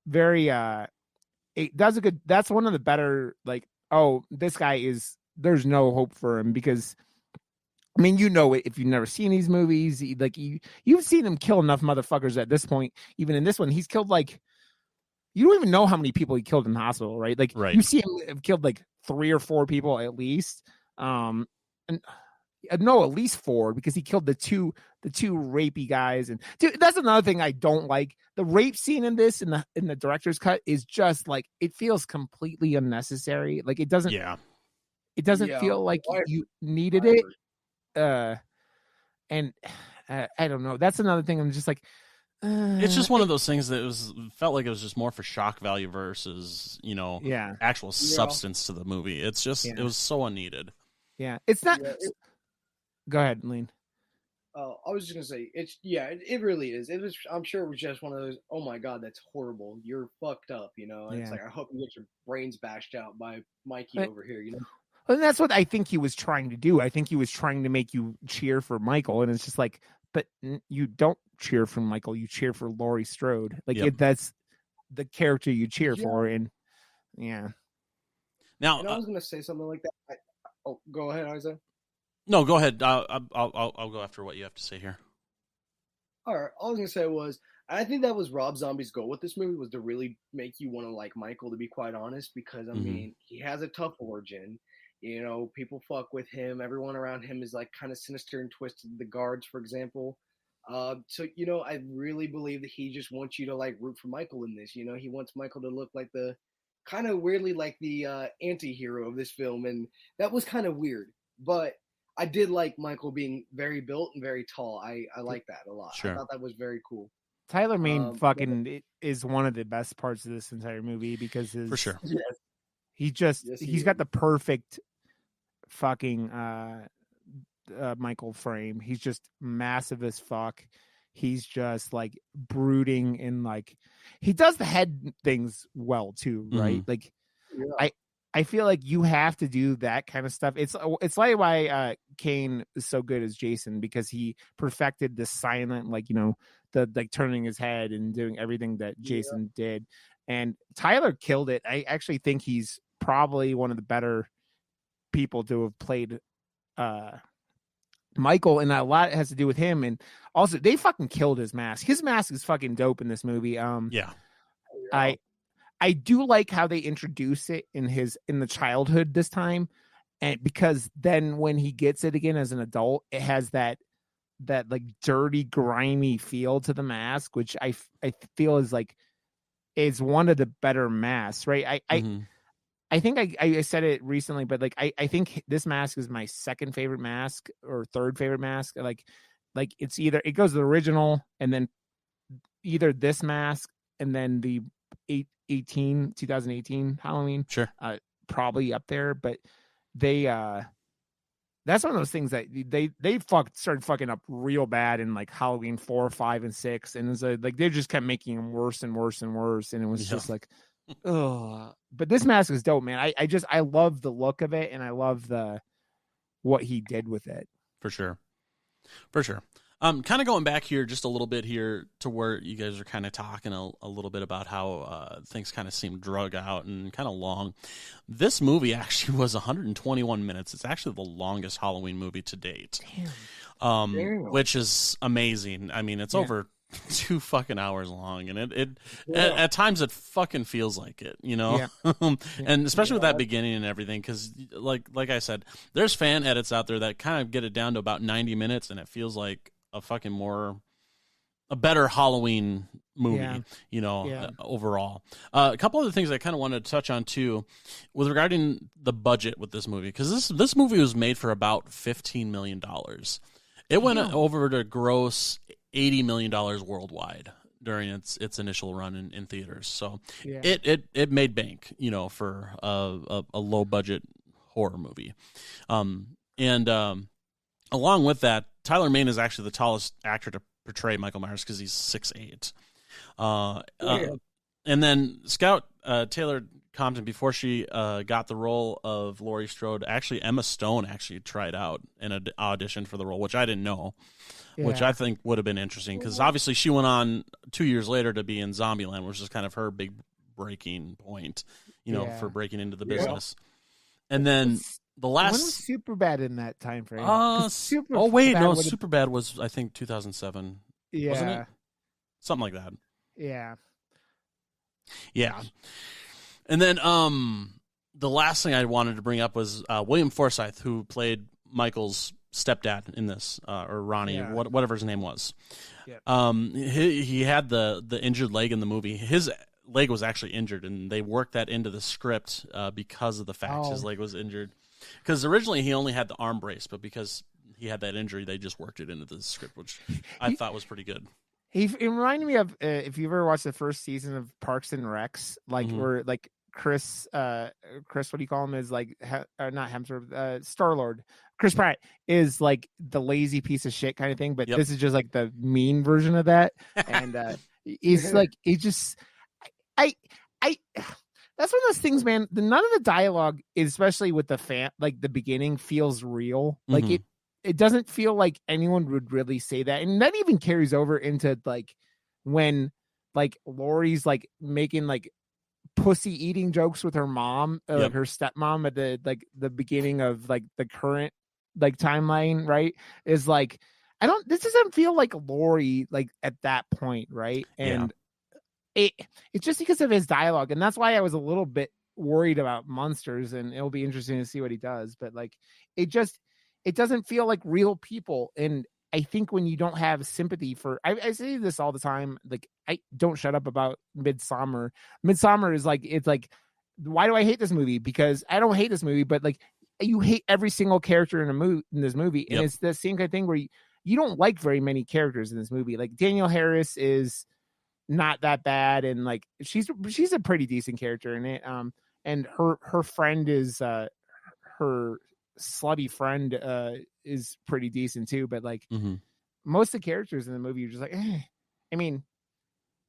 very it does a good, that's one of the better, like, oh, this guy there's no hope for him, because I mean, it if you've never seen these movies, like, you've seen him kill enough motherfuckers at this point. Even in this one, he's killed, like, you don't even know how many people he killed in the hospital, right? Like, you see him have killed like 3 or 4 people at least. And no, at least 4, because he killed the two rapey guys. And dude, that's another thing I don't like. The rape scene in this, in the director's cut, is just like, it feels completely unnecessary. Like, it doesn't feel like you needed it. And I don't know. That's another thing. I'm just like, it's just one of those things that felt like it was just more for shock value versus, actual substance to the movie. It's just, it was so unneeded. Yeah. It's not. Go ahead, Lean. I was just gonna say, it really is. It was. I'm sure it was just one of those, oh my god, that's horrible. You're fucked up, And it's like, I hope you get your brains bashed out by Mikey over here, And that's what I think he was trying to do. I think he was trying to make you cheer for Michael, and it's just like, but you don't cheer for Michael. You cheer for Laurie Strode. Like, that's the character you cheer for, and Now, I was gonna say something like that. Go ahead, Isaac. No, go ahead. I'll go after what you have to say here. All right. All I was going to say was, I think that was Rob Zombie's goal with this movie, was to really make you want to like Michael, to be quite honest, because, I mean, he has a tough origin. People fuck with him. Everyone around him is like kind of sinister and twisted. The guards, for example. So, I really believe that he just wants you to like root for Michael in this. He wants Michael to look like the kind of weirdly like the anti-hero of this film. And that was kind of weird. But I did like Michael being very built and very tall. I like that a lot. Sure. I thought that was very cool. Tyler Mane fucking is one of the best parts of this entire movie because For sure. Yes. He's got the perfect fucking Michael frame. He's just massive as fuck. He's just like brooding and like he does the head things well too, right? Like I feel like you have to do that kind of stuff. It's like why Kane is so good as Jason, because he perfected the silent, like, you know, the like turning his head and doing everything that Jason did. And Tyler killed it. I actually think he's probably one of the better people to have played Michael, and a lot has to do with him. And also they fucking killed his mask. His mask is fucking dope in this movie. I do like how they introduce it in the childhood this time, and because then when he gets it again as an adult, it has that like dirty, grimy feel to the mask, which I feel is like is one of the better masks, right? I think I said it recently, but like I think this mask is my second favorite mask or third favorite mask. Like it's either it goes to the original and then either this mask and then the 2018 Halloween, sure, probably up there. But they that's one of those things that they started fucking up real bad in like Halloween 4, 5, and 6, and it's like they just kept making them worse and worse and worse, and it was just like, oh. But this mask is dope, man. I love the look of it, and I love what he did with it. For sure. Kind of going back here just a little bit here to where you guys are kind of talking a little bit about how things kind of seem drug out and kind of long. This movie actually was 121 minutes. It's actually the longest Halloween movie to date. Damn. Which is amazing. I mean, it's over 2 fucking hours long, and it at times it fucking feels like it, you know. And especially with that beginning and everything, because like I said, there's fan edits out there that kind of get it down to about 90 minutes, and it feels like a better Halloween movie, you know, overall. A couple of the things I kind of wanted to touch on too, with regarding the budget with this movie, because this movie was made for about $15 million. It went over to gross $80 million worldwide during its initial run in theaters. So it made bank, you know, for a low budget horror movie. Along with that, Tyler Mane is actually the tallest actor to portray Michael Myers because he's 6'8". And then Scout Taylor Compton, before she got the role of Laurie Strode, actually Emma Stone actually tried out and auditioned for the role, which I didn't know, which I think would have been interesting because obviously she went on 2 years later to be in Zombieland, which is kind of her big breaking point, you know, for breaking into the business. And then the last... When was Superbad in that time frame? Superbad was, I think, 2007. Yeah. Wasn't it? Something like that. Yeah. Yeah. And then the last thing I wanted to bring up was William Forsythe, who played Michael's stepdad in this, or Ronnie, or whatever his name was. Yeah. He had the injured leg in the movie. His leg was actually injured, and they worked that into the script because of the fact his leg was injured. Because originally he only had the arm brace, but because he had that injury, they just worked it into the script, which I thought was pretty good. It reminded me of if you ever watched the first season of Parks and Recs, like where like Chris, what do you call him? Is like not Hemsworth, Star-Lord. Chris Pratt is like the lazy piece of shit kind of thing, but this is just like the mean version of that. And it's like it just I. That's one of those things, man. None of the dialogue, especially with the fan, like the beginning, feels real. Like it doesn't feel like anyone would really say that, and that even carries over into like when like Laurie's like making like pussy eating jokes with her mom, like her stepmom at the beginning of like the current like timeline, right? Is like this doesn't feel like Laurie like at that point, right? And it's just because of his dialogue, and that's why I was a little bit worried about Monsters, and it'll be interesting to see what he does. But like, it doesn't feel like real people, and I think when you don't have sympathy for, I say this all the time, like I don't shut up about Midsommar. Midsommar is like, it's like, why do I hate this movie? Because I don't hate this movie, but like you hate every single character in this movie, and it's the same kind of thing where you don't like very many characters in this movie. Like Danielle Harris is not that bad, and like she's a pretty decent character in it. And her friend is her slutty friend is pretty decent too. But like most of the characters in the movie, you're just like, eh. I mean,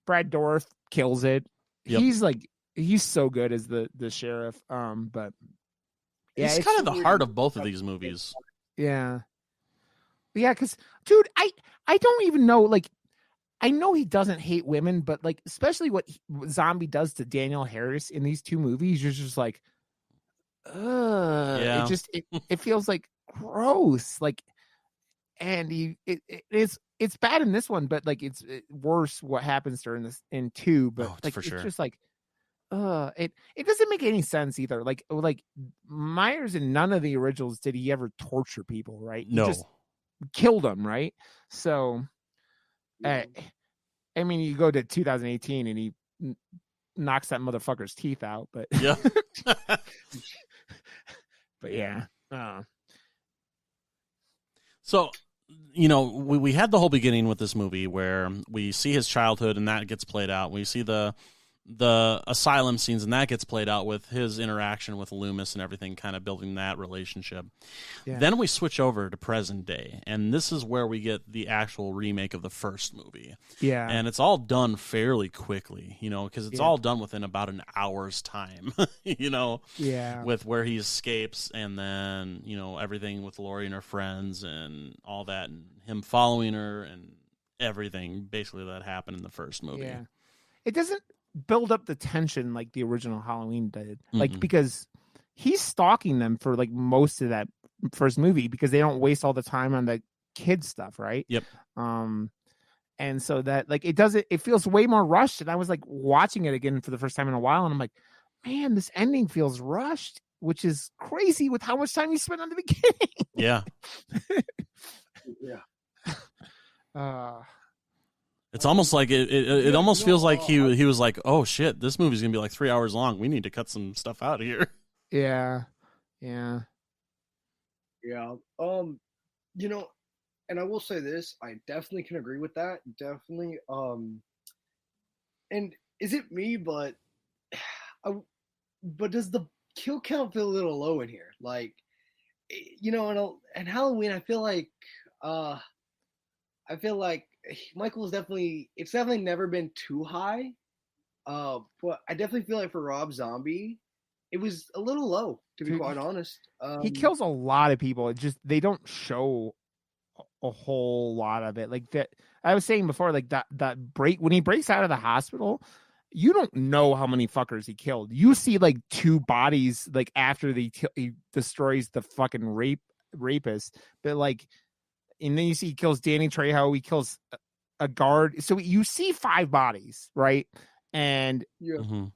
Brad Dourif kills it. He's so good as the sheriff. But yeah, it's kind of the heart of both of these movies. Yeah, because dude, I don't even know. Like, I know he doesn't hate women, but like, especially what Zombie does to Danielle Harris in these two movies, you're just like, it feels like gross. Like, and it's bad in this one, but like it's worse what happens during this in two. But like, for sure. It's just like, it doesn't make any sense either. Like Myers in none of the originals did he ever torture people, right? No, he just killed them, right? So, I mean, you go to 2018 and he knocks that motherfucker's teeth out, but yeah, but yeah. So, we had the whole beginning with this movie where we see his childhood and that gets played out. We see the asylum scenes and that gets played out with his interaction with Loomis and everything, kind of building that relationship. Yeah. Then we switch over to present day, and this is where we get the actual remake of the first movie. Yeah. And it's all done fairly quickly, because it's all done within about an hour's time, Yeah. with where he escapes and then, everything with Lori and her friends and all that, and him following her and everything basically that happened in the first movie. Yeah. It doesn't build up the tension like the original Halloween did, like because he's stalking them for like most of that first movie because they don't waste all the time on the kid stuff, right? Yep. And so that like it feels way more rushed. And I was like watching it again for the first time in a while, and I'm like, man, this ending feels rushed, which is crazy with how much time you spent on the beginning. Yeah. Yeah. It's almost like it almost feels like he was like, oh shit, this movie's gonna be like 3 hours long. We need to cut some stuff out here. Yeah. And I will say this, I definitely can agree with that. Definitely. And is it me, but does the kill count feel a little low in here? Like, and Halloween, I feel like Michael's it's definitely never been too high. But I definitely feel like for Rob Zombie, it was a little low, to be quite honest. He kills a lot of people. It just, they don't show a whole lot of it. Like that, I was saying before, like that break, when he breaks out of the hospital, you don't know how many fuckers he killed. You see like two bodies, like after he destroys the fucking rapist, but like, and then you see he kills Danny Trejo, he kills a guard. So you see 5 bodies, right? And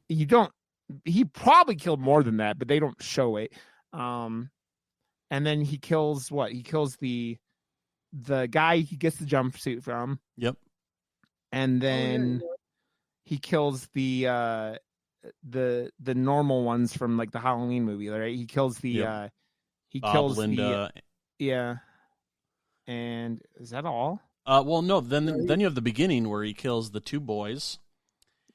he probably killed more than that, but they don't show it. And then he kills He kills the guy he gets the jumpsuit from. Yep. And then he kills the normal ones from like the Halloween movie, right? He kills Bob, kills Linda. And is that all? Well, no. Then you have the beginning where he kills the 2 boys.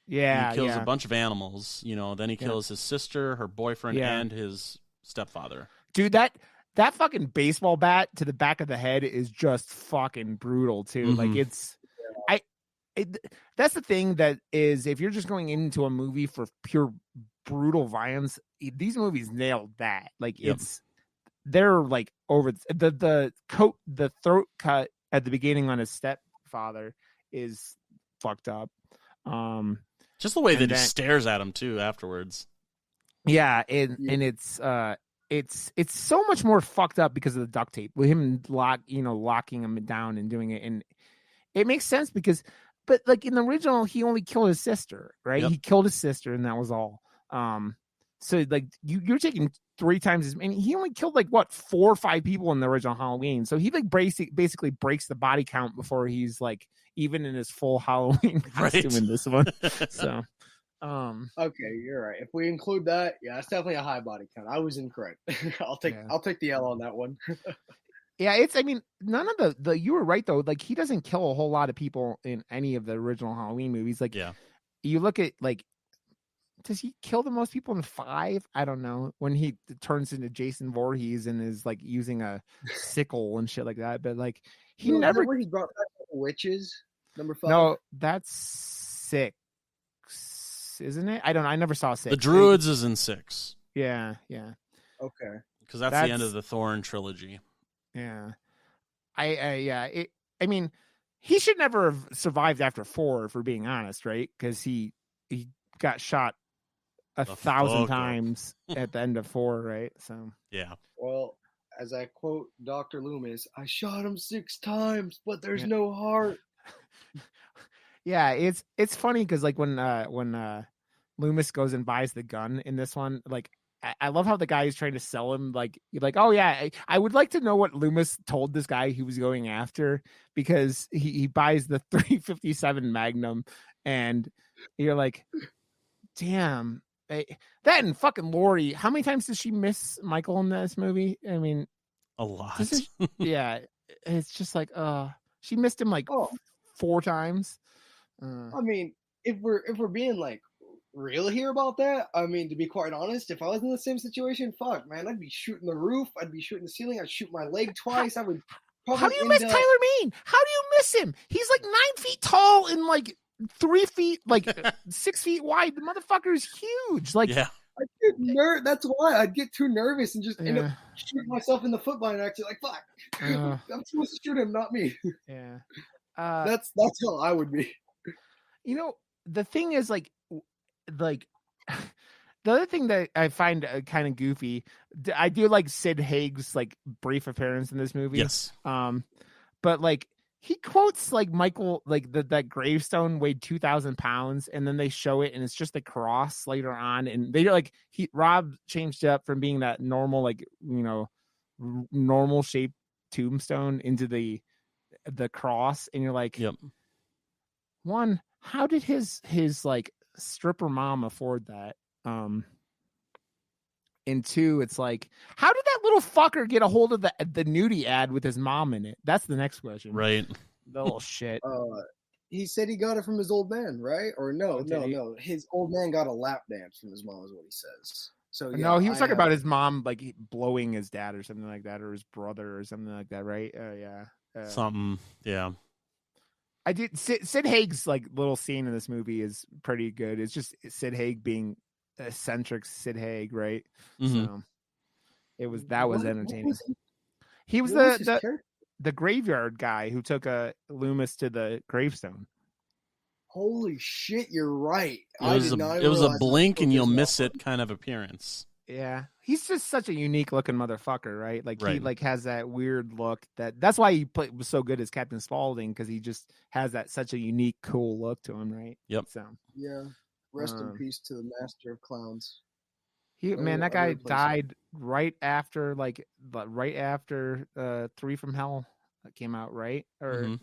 Yeah, he kills a bunch of animals. Then he kills his sister, her boyfriend, and his stepfather. Dude, that fucking baseball bat to the back of the head is just fucking brutal too. Like that's the thing that is, if you're just going into a movie for pure brutal violence, these movies nailed that. Like they're like over the throat cut at the beginning on his stepfather is fucked up. Just the way that he stares at him too afterwards. Yeah, and it's so much more fucked up because of the duct tape with him locking him down and doing it, and it makes sense but like in the original, he only killed his sister, right? He killed his sister, and that was all. So like you're taking 3 times as many. He only killed like 4 or 5 people in the original Halloween. So he like basically breaks the body count before he's like even in his full Halloween costume in this one. So Okay, you're right. If we include that, yeah, it's definitely a high body count. I was incorrect. I'll take the L on that one. Yeah, I mean, none of the you were right though. Like, he doesn't kill a whole lot of people in any of the original Halloween movies. Like, you look at like, does he kill the most people in 5? I don't know. When he turns into Jason Voorhees and is like using a sickle and shit like that, but like he never. Where he brought back the witches. Number 5. No, that's 6, isn't it? I don't know. I never saw 6. The Druids is in 6. Yeah. Okay. Because that's the end of the Thorn trilogy. Yeah. I mean, he should never have survived after 4, if we're being honest, right? Because he got shot 1,000 times at the end of 4, right? So yeah. Well, as I quote Dr. Loomis, I shot him 6 times, but there's no heart. Yeah, it's funny because like when Loomis goes and buys the gun in this one, like I love how the guy is trying to sell him like, oh yeah, I would like to know what Loomis told this guy he was going after, because he buys the 357 Magnum and you're like, damn, that and fucking Lori, how many times does she miss Michael in this movie? I mean, a lot. Yeah, it's just like she missed him like 4 times. I mean, if we're being like real here about that, I mean, to be quite honest, if I was in the same situation, fuck, man, I'd be shooting the roof, I'd be shooting the ceiling, I'd shoot my leg twice. I would. How do you miss Tyler Mane? How do you miss him? He's like 9 feet tall and like 3 feet, like 6 feet wide. The motherfucker is huge. Like, yeah. I get that's why I'd get too nervous and just end up shooting myself in the foot by an accident. Like, fuck, I'm supposed to shoot him, not me. Yeah, that's how I would be. You know, the thing is, like the other thing that I find kind of goofy, I do like Sid Haig's like brief appearance in this movie. Yes. But like he quotes like Michael, like that gravestone weighed 2,000 pounds, and then they show it and it's just a cross later on, and they like Rob changed it up from being that normal, like, you know, normal shaped tombstone into the cross, and you're like, yep. One, how did his like stripper mom afford that? And 2, it's like, how did that little fucker get a hold of the nudie ad with his mom in it? That's the next question. Right. The little shit. He said he got it from his old man, right? Or no. His old man got a lap dance from his mom, is what he says. So yeah, no, he was talking about his mom like blowing his dad or something like that, or his brother or something like that, right? Yeah. Something. Yeah. I did. Sid Haig's like little scene in this movie is pretty good. It's just Sid Haig being eccentric Sid Haig, right? Mm-hmm. So that was entertaining. He was the graveyard guy who took Loomis to the gravestone. Holy shit, you're right. It was a blink and you'll miss it kind of appearance. Yeah, he's just such a unique looking motherfucker, right? Like he like has that weird look that's why he was so good as Captain Spaulding, because he just has such a unique, cool look to him, right? Yep. So yeah, rest in peace to the master of clowns. That guy died right after 3 from Hell came out, right? Or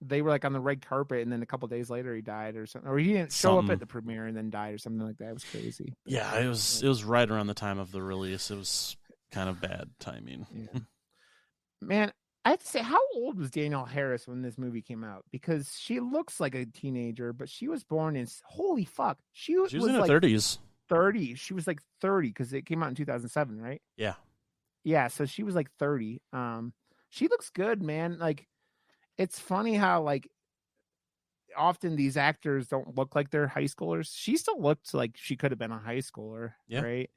they were like on the red carpet, and then a couple days later he died or something, or he didn't show up at the premiere and then died or something like that. It was crazy. Yeah, it was right around the time of the release. It was kind of bad timing. Yeah. Man, I have to say, how old was Danielle Harris when this movie came out? Because she looks like a teenager, but she was born in holy fuck. She was in her like 30s. 30. She was like 30 because it came out in 2007, right? Yeah. Yeah, so she was like 30. She looks good, man. Like, it's funny how like often these actors don't look like they're high schoolers. She still looked like she could have been a high schooler, right?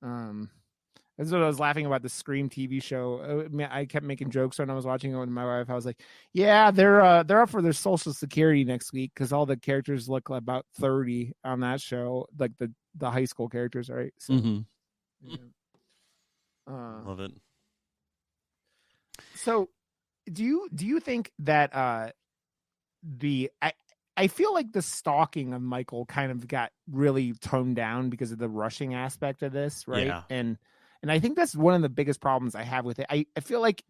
That's what I was laughing about the Scream TV show. I kept making jokes when I was watching it with my wife. I was like, "Yeah, they're up for their Social Security next week because all the characters look about 30 on that show, like the high school characters, right?" So, yeah. Love it. So, do you think that I feel like the stalking of Michael kind of got really toned down because of the rushing aspect of this, right? Yeah. And I think that's one of the biggest problems I have with it. I feel like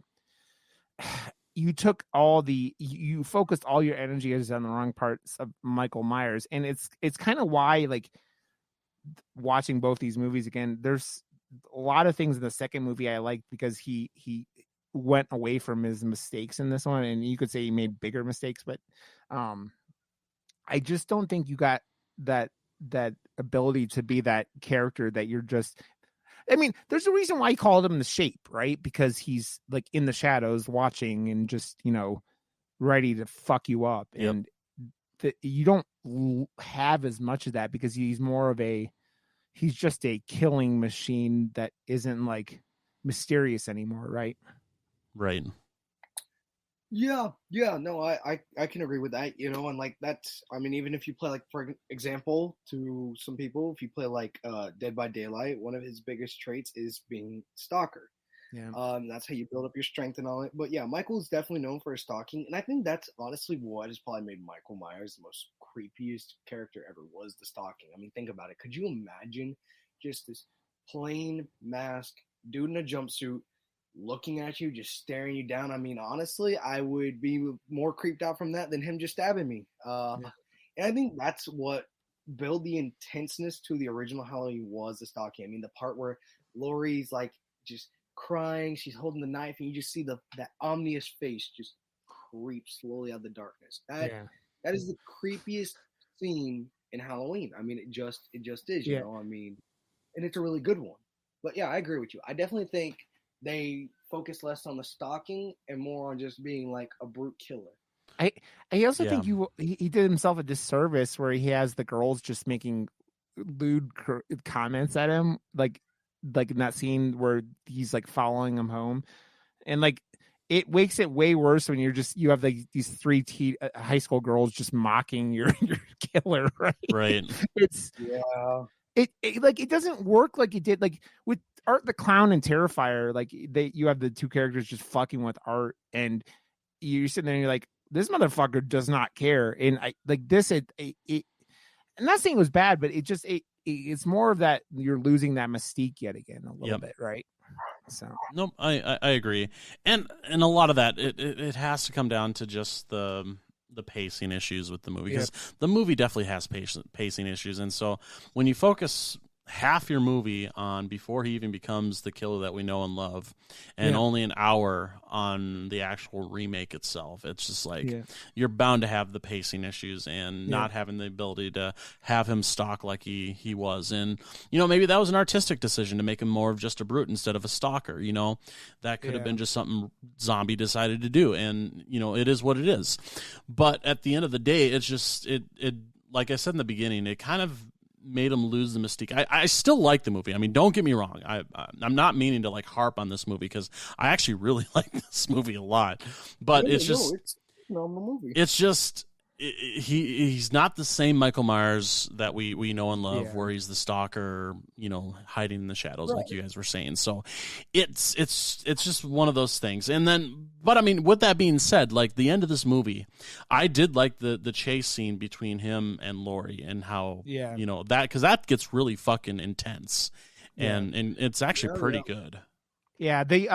you focused all your energy on the wrong parts of Michael Myers, and it's kind of why, like, watching both these movies again, there's a lot of things in the second movie I liked because he went away from his mistakes in this one, and you could say he made bigger mistakes, but I just don't think you got that ability to be that character that you're just. I mean, there's a reason why he called him the Shape, right? Because he's like in the shadows watching and just, ready to fuck you up. Yep. And you don't have as much of that because he's just a killing machine that isn't like mysterious anymore, right? Right. Yeah, no, I can agree with that, and like that's, I mean, even if you play, like, for example, to some people, if you play like Dead by Daylight, one of his biggest traits is being stalker. Yeah. That's how you build up your strength and all that. But yeah, Michael's definitely known for his stalking, and I think that's honestly what has probably made Michael Myers the most creepiest character ever, was the stalking. I mean, think about it. Could you imagine just this plain mask dude in a jumpsuit looking at you, just staring you down? I mean, honestly, I would be more creeped out from that than him just stabbing me. And I think that's what built the intenseness to the original Halloween, was the stalking. I mean, the part where Laurie's like just crying, she's holding the knife, and you just see that ominous face just creep slowly out of the darkness. That is the creepiest scene in Halloween. I mean, it just is, you know. I mean, and it's a really good one. But yeah, I agree with you. I definitely think they focus less on the stalking and more on just being like a brute killer. I also think he did himself a disservice where he has the girls just making lewd comments at him, like in that scene where he's like following him home, and like it makes it way worse when you have like these three high school girls just mocking your killer, right? Right. It's it doesn't work like it did like with Art the Clown and Terrifier. Like you have the two characters just fucking with Art, and you're sitting there and you're like, this motherfucker does not care. And I like this. I'm not saying it was bad, but it's more of that you're losing that mystique yet again a little bit, right? So no, I agree, and a lot of that it has to come down to just the pacing issues with the movie, because the movie definitely has pacing issues, and so when you focus half your movie on before he even becomes the killer that we know and love, and only an hour on the actual remake itself, it's just like you're bound to have the pacing issues and not having the ability to have him stalk like he was. And maybe that was an artistic decision to make him more of just a brute instead of a stalker. That could have been just something Zombie decided to do, and it is what it is. But at the end of the day, it's just it like I said in the beginning, it kind of made him lose the mystique. I still like the movie. I mean, don't get me wrong. I'm not meaning to like harp on this movie, because I actually really like this movie a lot. But it's a normal movie. It's just he's not the same Michael Myers that we know and love, where he's the stalker, hiding in the shadows, like you guys were saying. So it's just one of those things. And then, but I mean, with that being said, like the end of this movie, I did like the chase scene between him and Laurie, and how that, because that gets really fucking intense, and it's actually pretty good. Yeah, they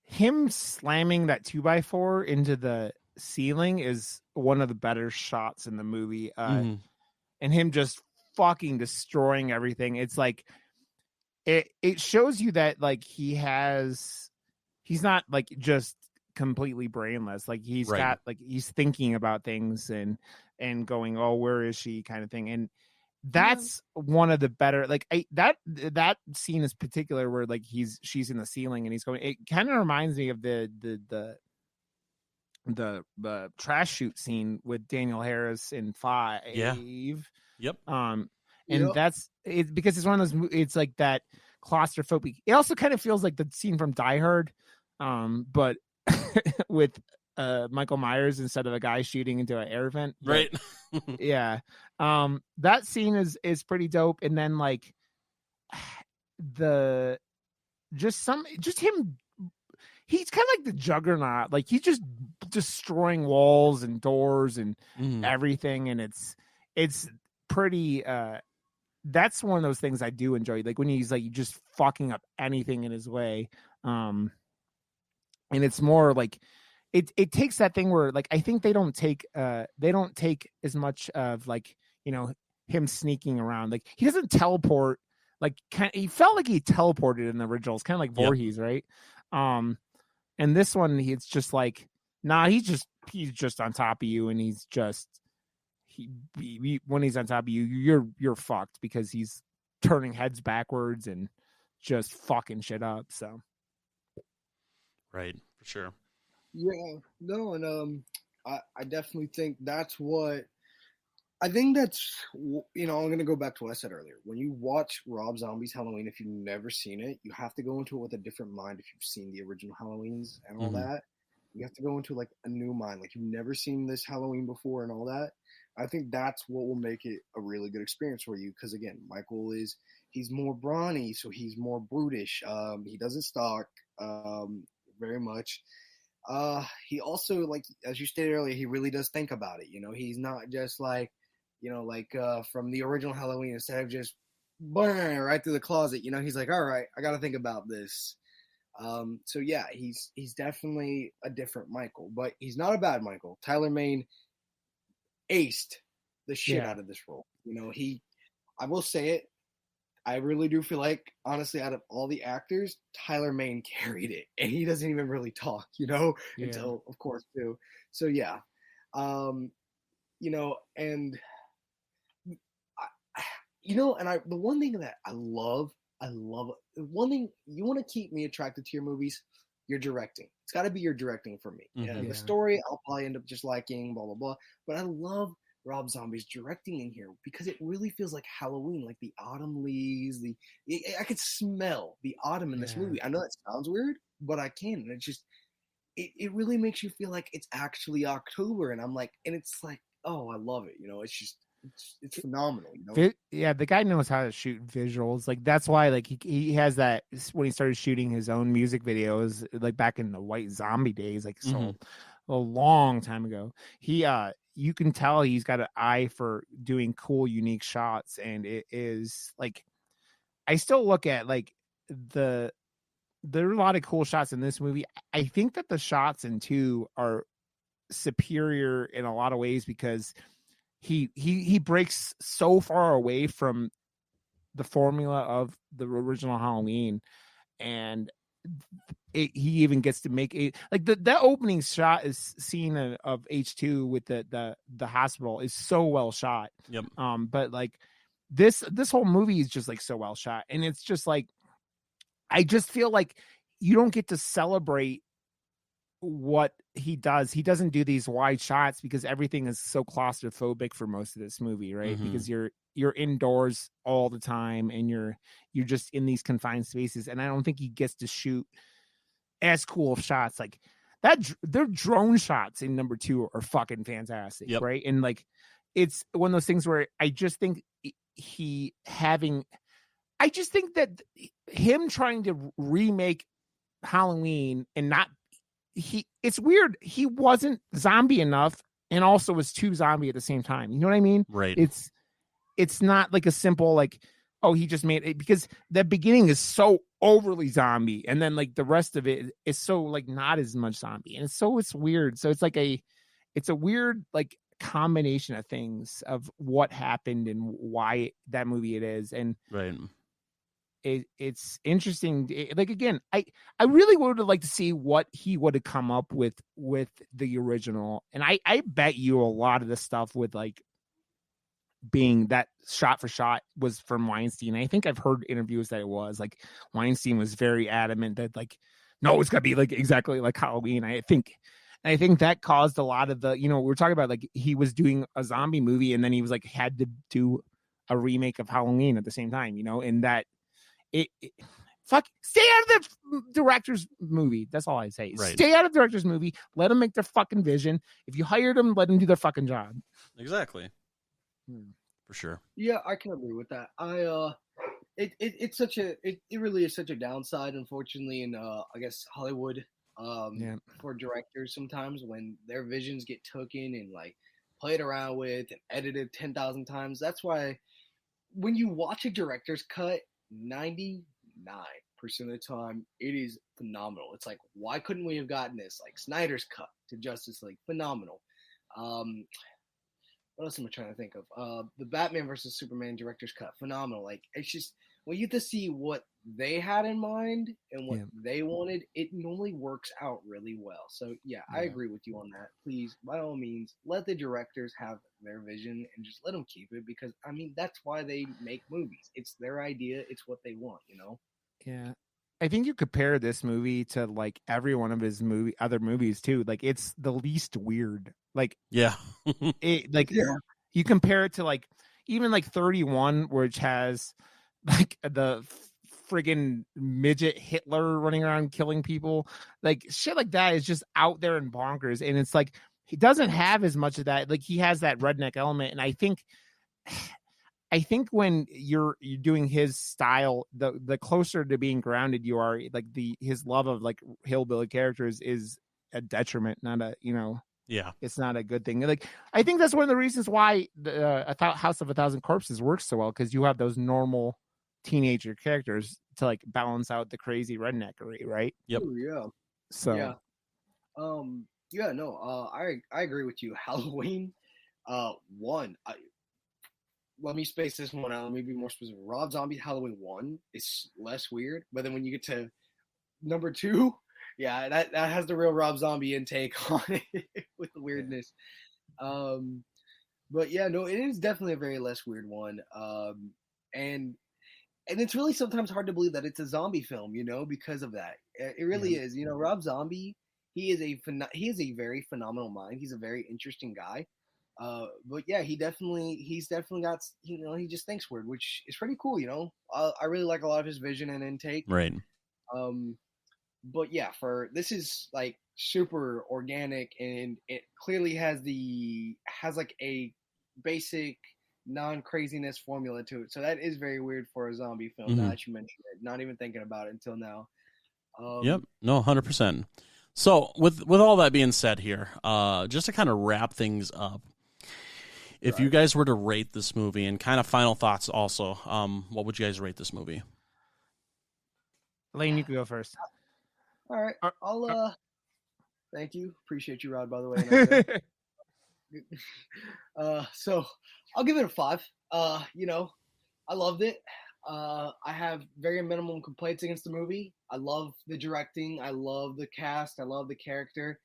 him slamming that 2x4 into the ceiling is one of the better shots in the movie, and him just fucking destroying everything. It's like it shows you that like he's not like just completely brainless. Like he's got like he's thinking about things and going, oh, where is she, kind of thing. And that's one of the better, like that scene is particular where like she's in the ceiling and he's going. It kind of reminds me of the trash shoot scene with Daniel Harris in 5. Yep. And that's it, because it's one of those, it's like that claustrophobic. It also kind of feels like the scene from Die Hard, but with Michael Myers instead of a guy shooting into an air vent. Right. That scene is pretty dope. And then like just him, he's kind of like the Juggernaut. Like he's just destroying walls and doors and everything. And it's pretty, that's one of those things I do enjoy. Like when he's like just fucking up anything in his way. And it's more like it takes that thing where like I think they don't take as much of like, you know, him sneaking around. Like he doesn't teleport. Like he felt like he teleported in the originals, kind of like Voorhees, right? And this one, it's just like, nah, he's just on top of you, and he's just when he's on top of you, you're fucked because he's turning heads backwards and just fucking shit up. So, right, for sure. Yeah, no, and I definitely think that's what I think that's, you know, I'm going to go back to what I said earlier. When you watch Rob Zombie's Halloween, if you've never seen it, you have to go into it with a different mind. If you've seen the original Halloweens and all that, you have to go into like a new mind. Like you've never seen this Halloween before and all that. I think that's what will make it a really good experience for you. Because again, Michael he's more brawny, so he's more brutish. He doesn't stalk very much. He also, like, as you stated earlier, he really does think about it. You know, he's not just like, you know, like from the original Halloween, instead of just burn right through the closet, you know, he's like, all right, I got to think about this. So yeah, he's definitely a different Michael, but he's not a bad Michael. Tyler Mane aced the shit out of this role. You know, I will say it, I really do feel like, honestly, out of all the actors, Tyler Mane carried it, and he doesn't even really talk, you know, until, of course, too. So yeah, you know, and you know, and the one thing that I love, one thing, you want to keep me attracted to your movies, your directing. It's got to be your directing for me. The story, I'll probably end up just liking, blah, blah, blah. But I love Rob Zombie's directing in here because it really feels like Halloween, like the autumn leaves. I could smell the autumn in this movie. I know that sounds weird, but I can. And it's just, it really makes you feel like it's actually October. And I'm like, and it's like, oh, I love it. You know, it's just, it's phenomenal, you know? Yeah, the guy knows how to shoot visuals. Like that's why, like he has that when he started shooting his own music videos, like back in the White Zombie days, like so a long time ago. He you can tell he's got an eye for doing cool, unique shots, and it is like I still look at like there are a lot of cool shots in this movie. I think that the shots in 2 are superior in a lot of ways because he breaks so far away from the formula of the original Halloween, and he even gets to make it like that opening shot is scene of H2 with the hospital is so well shot. Yep. But like this whole movie is just like so well shot, and it's just like I just feel like you don't get to celebrate what he does. He doesn't do these wide shots because everything is so claustrophobic for most of this movie, right? Because you're indoors all the time and you're just in these confined spaces, and I don't think he gets to shoot as cool shots like that. Their drone shots in number 2 are fucking fantastic, right? And like it's one of those things where I just think that him trying to remake Halloween and not it's weird. He wasn't zombie enough and also was too zombie at the same time. You know what I mean? Right. It's not like a simple like, oh, he just made it, because the beginning is so overly zombie and then like the rest of it is so like not as much zombie. And it's weird. So it's like it's a weird like combination of things of what happened and why that movie it is. And right. It's interesting. Like again, I really would have liked to see what he would have come up with the original, and I bet you a lot of the stuff with like being that shot for shot was from Weinstein. I think I've heard interviews that it was like Weinstein was very adamant that like no, it's got to be like exactly like Halloween. I think that caused a lot of the, you know, we were talking about like he was doing a zombie movie and then he was like had to do a remake of Halloween at the same time, you know, and that. Fuck, stay out of the director's movie. That's all I say. Right. Stay out of the director's movie. Let them make their fucking vision. If you hired them, let them do their fucking job. Exactly. For sure. Yeah, I can agree with that. It's such a it really is such a downside, unfortunately, in I guess Hollywood for directors sometimes when their visions get taken and like played around with and edited 10,000 times. That's why when you watch a director's cut, 99% percent of the time, it is phenomenal. It's like, why couldn't we have gotten this? Like Snyder's cut to Justice League, phenomenal. What else am I trying to think of? The Batman versus Superman director's cut, phenomenal. Like, it's just when you get to see what they had in mind and what they wanted, it normally works out really well. So I agree with you on that. Please, by all means, let the directors have their vision and just let them keep it, because I mean that's why they make movies. It's their idea. It's what they want. Yeah. I think you compare this movie to like every one of his other movies too. Like it's the least weird. Like you compare it to like even like 31, which has like the friggin' midget Hitler running around killing people. Like shit like that is just out there and bonkers. And it's like he doesn't have as much of that. Like he has that redneck element, and I think when you're doing his style, the closer to being grounded you are, like his love of like hillbilly characters is a detriment, not a it's not a good thing. Like I think that's one of the reasons why the House of a Thousand Corpses works so well, because you have those normal teenager characters to like balance out the crazy redneckery, right? Yep. Ooh, yeah. So I agree with you. Halloween 1. Let me space this one out. Let me be more specific. Rob Zombie's Halloween 1 is less weird, but then when you get to number 2, that has the real Rob Zombie intake on it with the weirdness. But it is definitely a very less weird one. And it's really sometimes hard to believe that it's a zombie film, because of that. It really is. Rob Zombie, he is a very phenomenal mind. He's a very interesting guy. But he's definitely got, he just thinks weird, which is pretty cool. I really like a lot of his vision and intake. Right. But this is like super organic, and it clearly has like a basic non-craziness formula to it. So that is very weird for a zombie film. Now that you mentioned it, not even thinking about it until now. Yep. No, 100%. So with all that being said here, just to kind of wrap things up, if you guys were to rate this movie, and kind of final thoughts also, what would you guys rate this movie? Lane, you can go first. All right. I'll thank you. Appreciate you, Rod, by the way. So I'll give it a 5. I loved it. I have very minimum complaints against the movie. I love the directing. I love the cast. I love the character.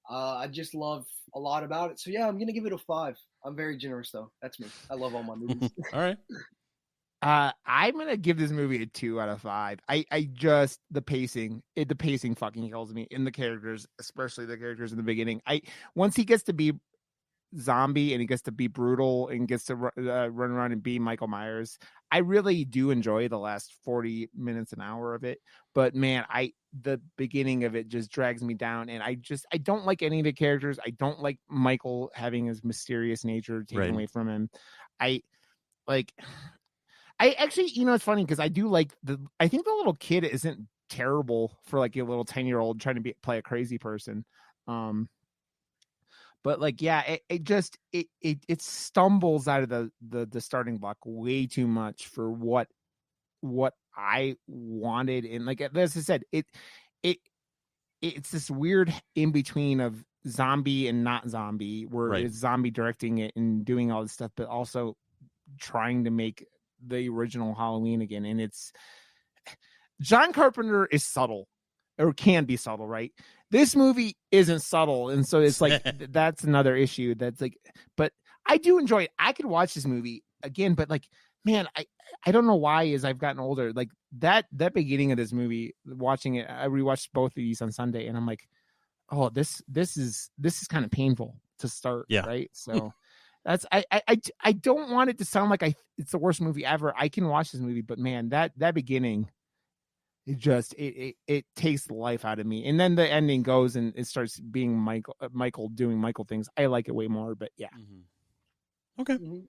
I just love a lot about it. So I'm gonna give it a 5. I'm very generous though. That's me. I love all my movies. All right. I'm gonna give this movie a 2 out of 5. I just the pacing fucking kills me in the characters, especially the characters in the beginning. Once he gets to be zombie and he gets to be brutal and gets to run around and be Michael Myers, I really do enjoy the last 40 minutes, an hour of it. But man, the beginning of it just drags me down, and I don't like any of the characters. I don't like Michael having his mysterious nature taken away from him. I actually, it's funny because I do like I think the little kid isn't terrible for like a little 10-year-old trying to play a crazy person. But like, it stumbles out of the starting block way too much for what I wanted. And like, as I said, it's this weird in between of zombie and not zombie, where it's zombie directing it and doing all this stuff, but also trying to make the original Halloween again. And it's John Carpenter is subtle, or can be subtle, right? This movie isn't subtle, and so it's like that's another issue. That's like, but I do enjoy it. I could watch this movie again, but like, man, I don't know why. As I've gotten older, like that beginning of this movie, watching it, I rewatched both of these on Sunday, and I'm like, oh, this is kind of painful to start, right? So. That's I don't want it to sound like it's the worst movie ever. I can watch this movie, but man, that beginning, it takes the life out of me. And then the ending goes and it starts being Michael doing Michael things. I like it way more, but yeah. Mm-hmm. Okay. Mm-hmm.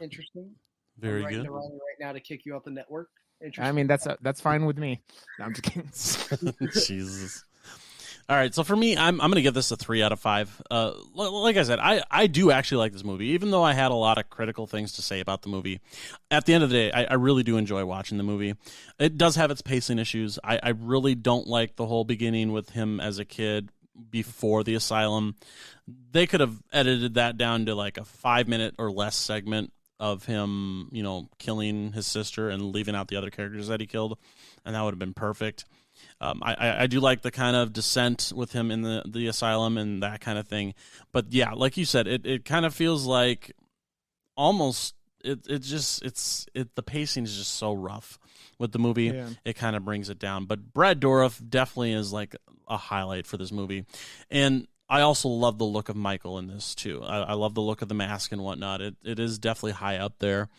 Interesting. Very good. Right now to kick you off the network. I mean, that's fine with me. No, I'm just kidding. Jesus. All right, so for me, I'm going to give this a 3 out of 5. Like I said, I do actually like this movie, even though I had a lot of critical things to say about the movie. At the end of the day, I really do enjoy watching the movie. It does have its pacing issues. I really don't like the whole beginning with him as a kid before the asylum. They could have edited that down to like a 5-minute or less segment of him, killing his sister and leaving out the other characters that he killed, and that would have been perfect. I do like the kind of descent with him in the asylum and that kind of thing. But yeah, like you said, it kind of feels like almost the pacing is just so rough with the movie. Yeah. It kind of brings it down. But Brad Dourif definitely is like a highlight for this movie. And I also love the look of Michael in this too. I love the look of the mask and whatnot. It is definitely high up there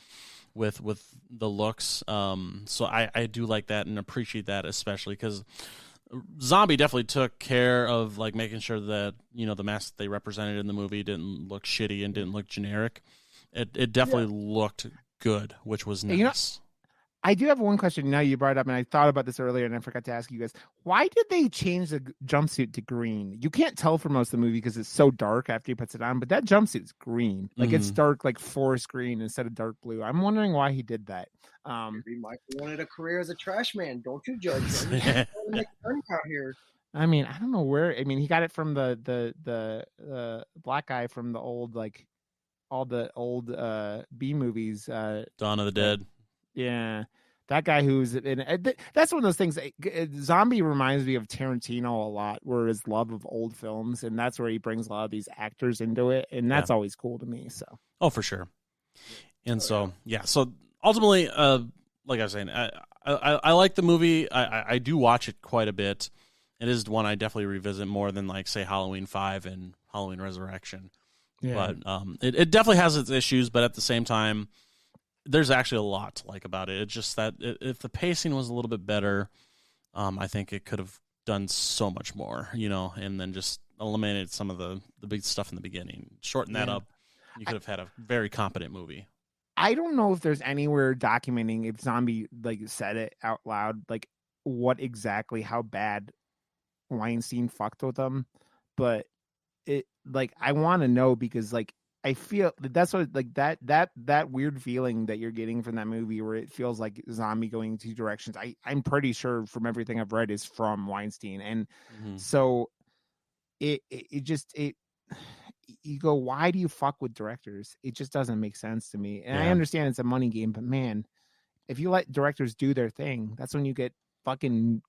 with the looks. So I do like that and appreciate that, especially because Zombie definitely took care of like making sure that, the mask that they represented in the movie didn't look shitty and didn't look generic. It definitely looked good, which was nice. I do have one question now you brought it up, and I thought about this earlier, and I forgot to ask you guys. Why did they change the jumpsuit to green? You can't tell for most of the movie because it's so dark after he puts it on, but that jumpsuit's green. Like, it's dark, like forest green instead of dark blue. I'm wondering why he did that. Maybe Michael wanted a career as a trash man. Don't you judge him. Out here. I mean, I don't know where. I mean, he got it from the black guy from the old, like, all the old B movies. Dawn of the Dead. Yeah, that guy who's in that's one of those things. Zombie reminds me of Tarantino a lot, where his love of old films, and that's where he brings a lot of these actors into it, and that's always cool to me. So, for sure. And so ultimately, like I was saying, I like the movie. I do watch it quite a bit. It is one I definitely revisit more than like say Halloween 5 and Halloween Resurrection. Yeah. But it definitely has its issues, but at the same time, there's actually a lot to like about it. It's just that if the pacing was a little bit better, I think it could have done so much more, and then just eliminated some of the big stuff in the beginning. Shorten that up. You could have had a very competent movie. I don't know if there's anywhere documenting if Zombie like said it out loud, like how bad Weinstein fucked with them, but it like I want to know because like I feel that's what like that weird feeling that you're getting from that movie where it feels like Zombie going in 2 directions. I'm pretty sure from everything I've read is from Weinstein, and so it you go, why do you fuck with directors? It just doesn't make sense to me. And I understand it's a money game, but man, if you let directors do their thing, that's when you get fucking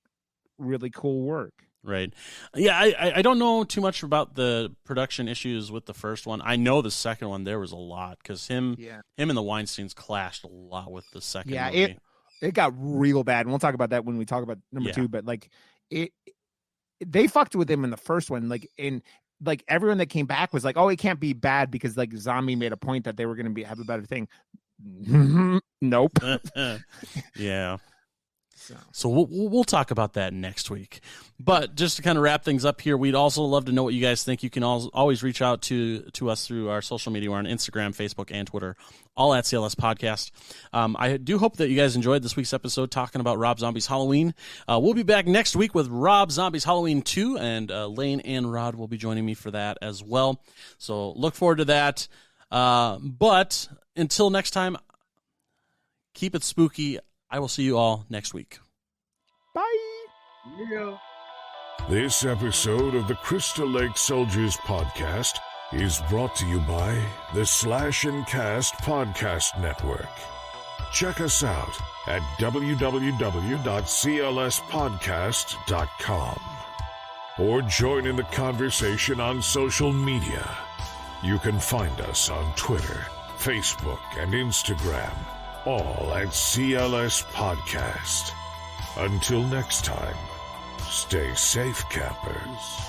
really cool work. Right. Yeah, I don't know too much about the production issues with the first one. I know the second one, there was a lot, because him and the Weinsteins clashed a lot with the second movie. It got real bad. And we'll talk about that when we talk about number 2, but like they fucked with him in the first one. Like everyone that came back was like, oh, it can't be bad because like Zombie made a point that they were going to have a better thing. Nope. Yeah. So we'll talk about that next week. But just to kind of wrap things up here, we'd also love to know what you guys think. You can always reach out to us through our social media. We're on Instagram, Facebook, and Twitter, all at CLS Podcast. I do hope that you guys enjoyed this week's episode talking about Rob Zombie's Halloween. We'll be back next week with Rob Zombie's Halloween 2, and Lane and Rod will be joining me for that as well. So look forward to that. But until next time, keep it spooky. I will see you all next week. Bye. Yeah. This episode of the Crystal Lake Soldiers podcast is brought to you by the Slash and Cast Podcast Network. Check us out at www.clspodcast.com or join in the conversation on social media. You can find us on Twitter, Facebook, and Instagram, all at CLS Podcast. Until next time, stay safe, campers.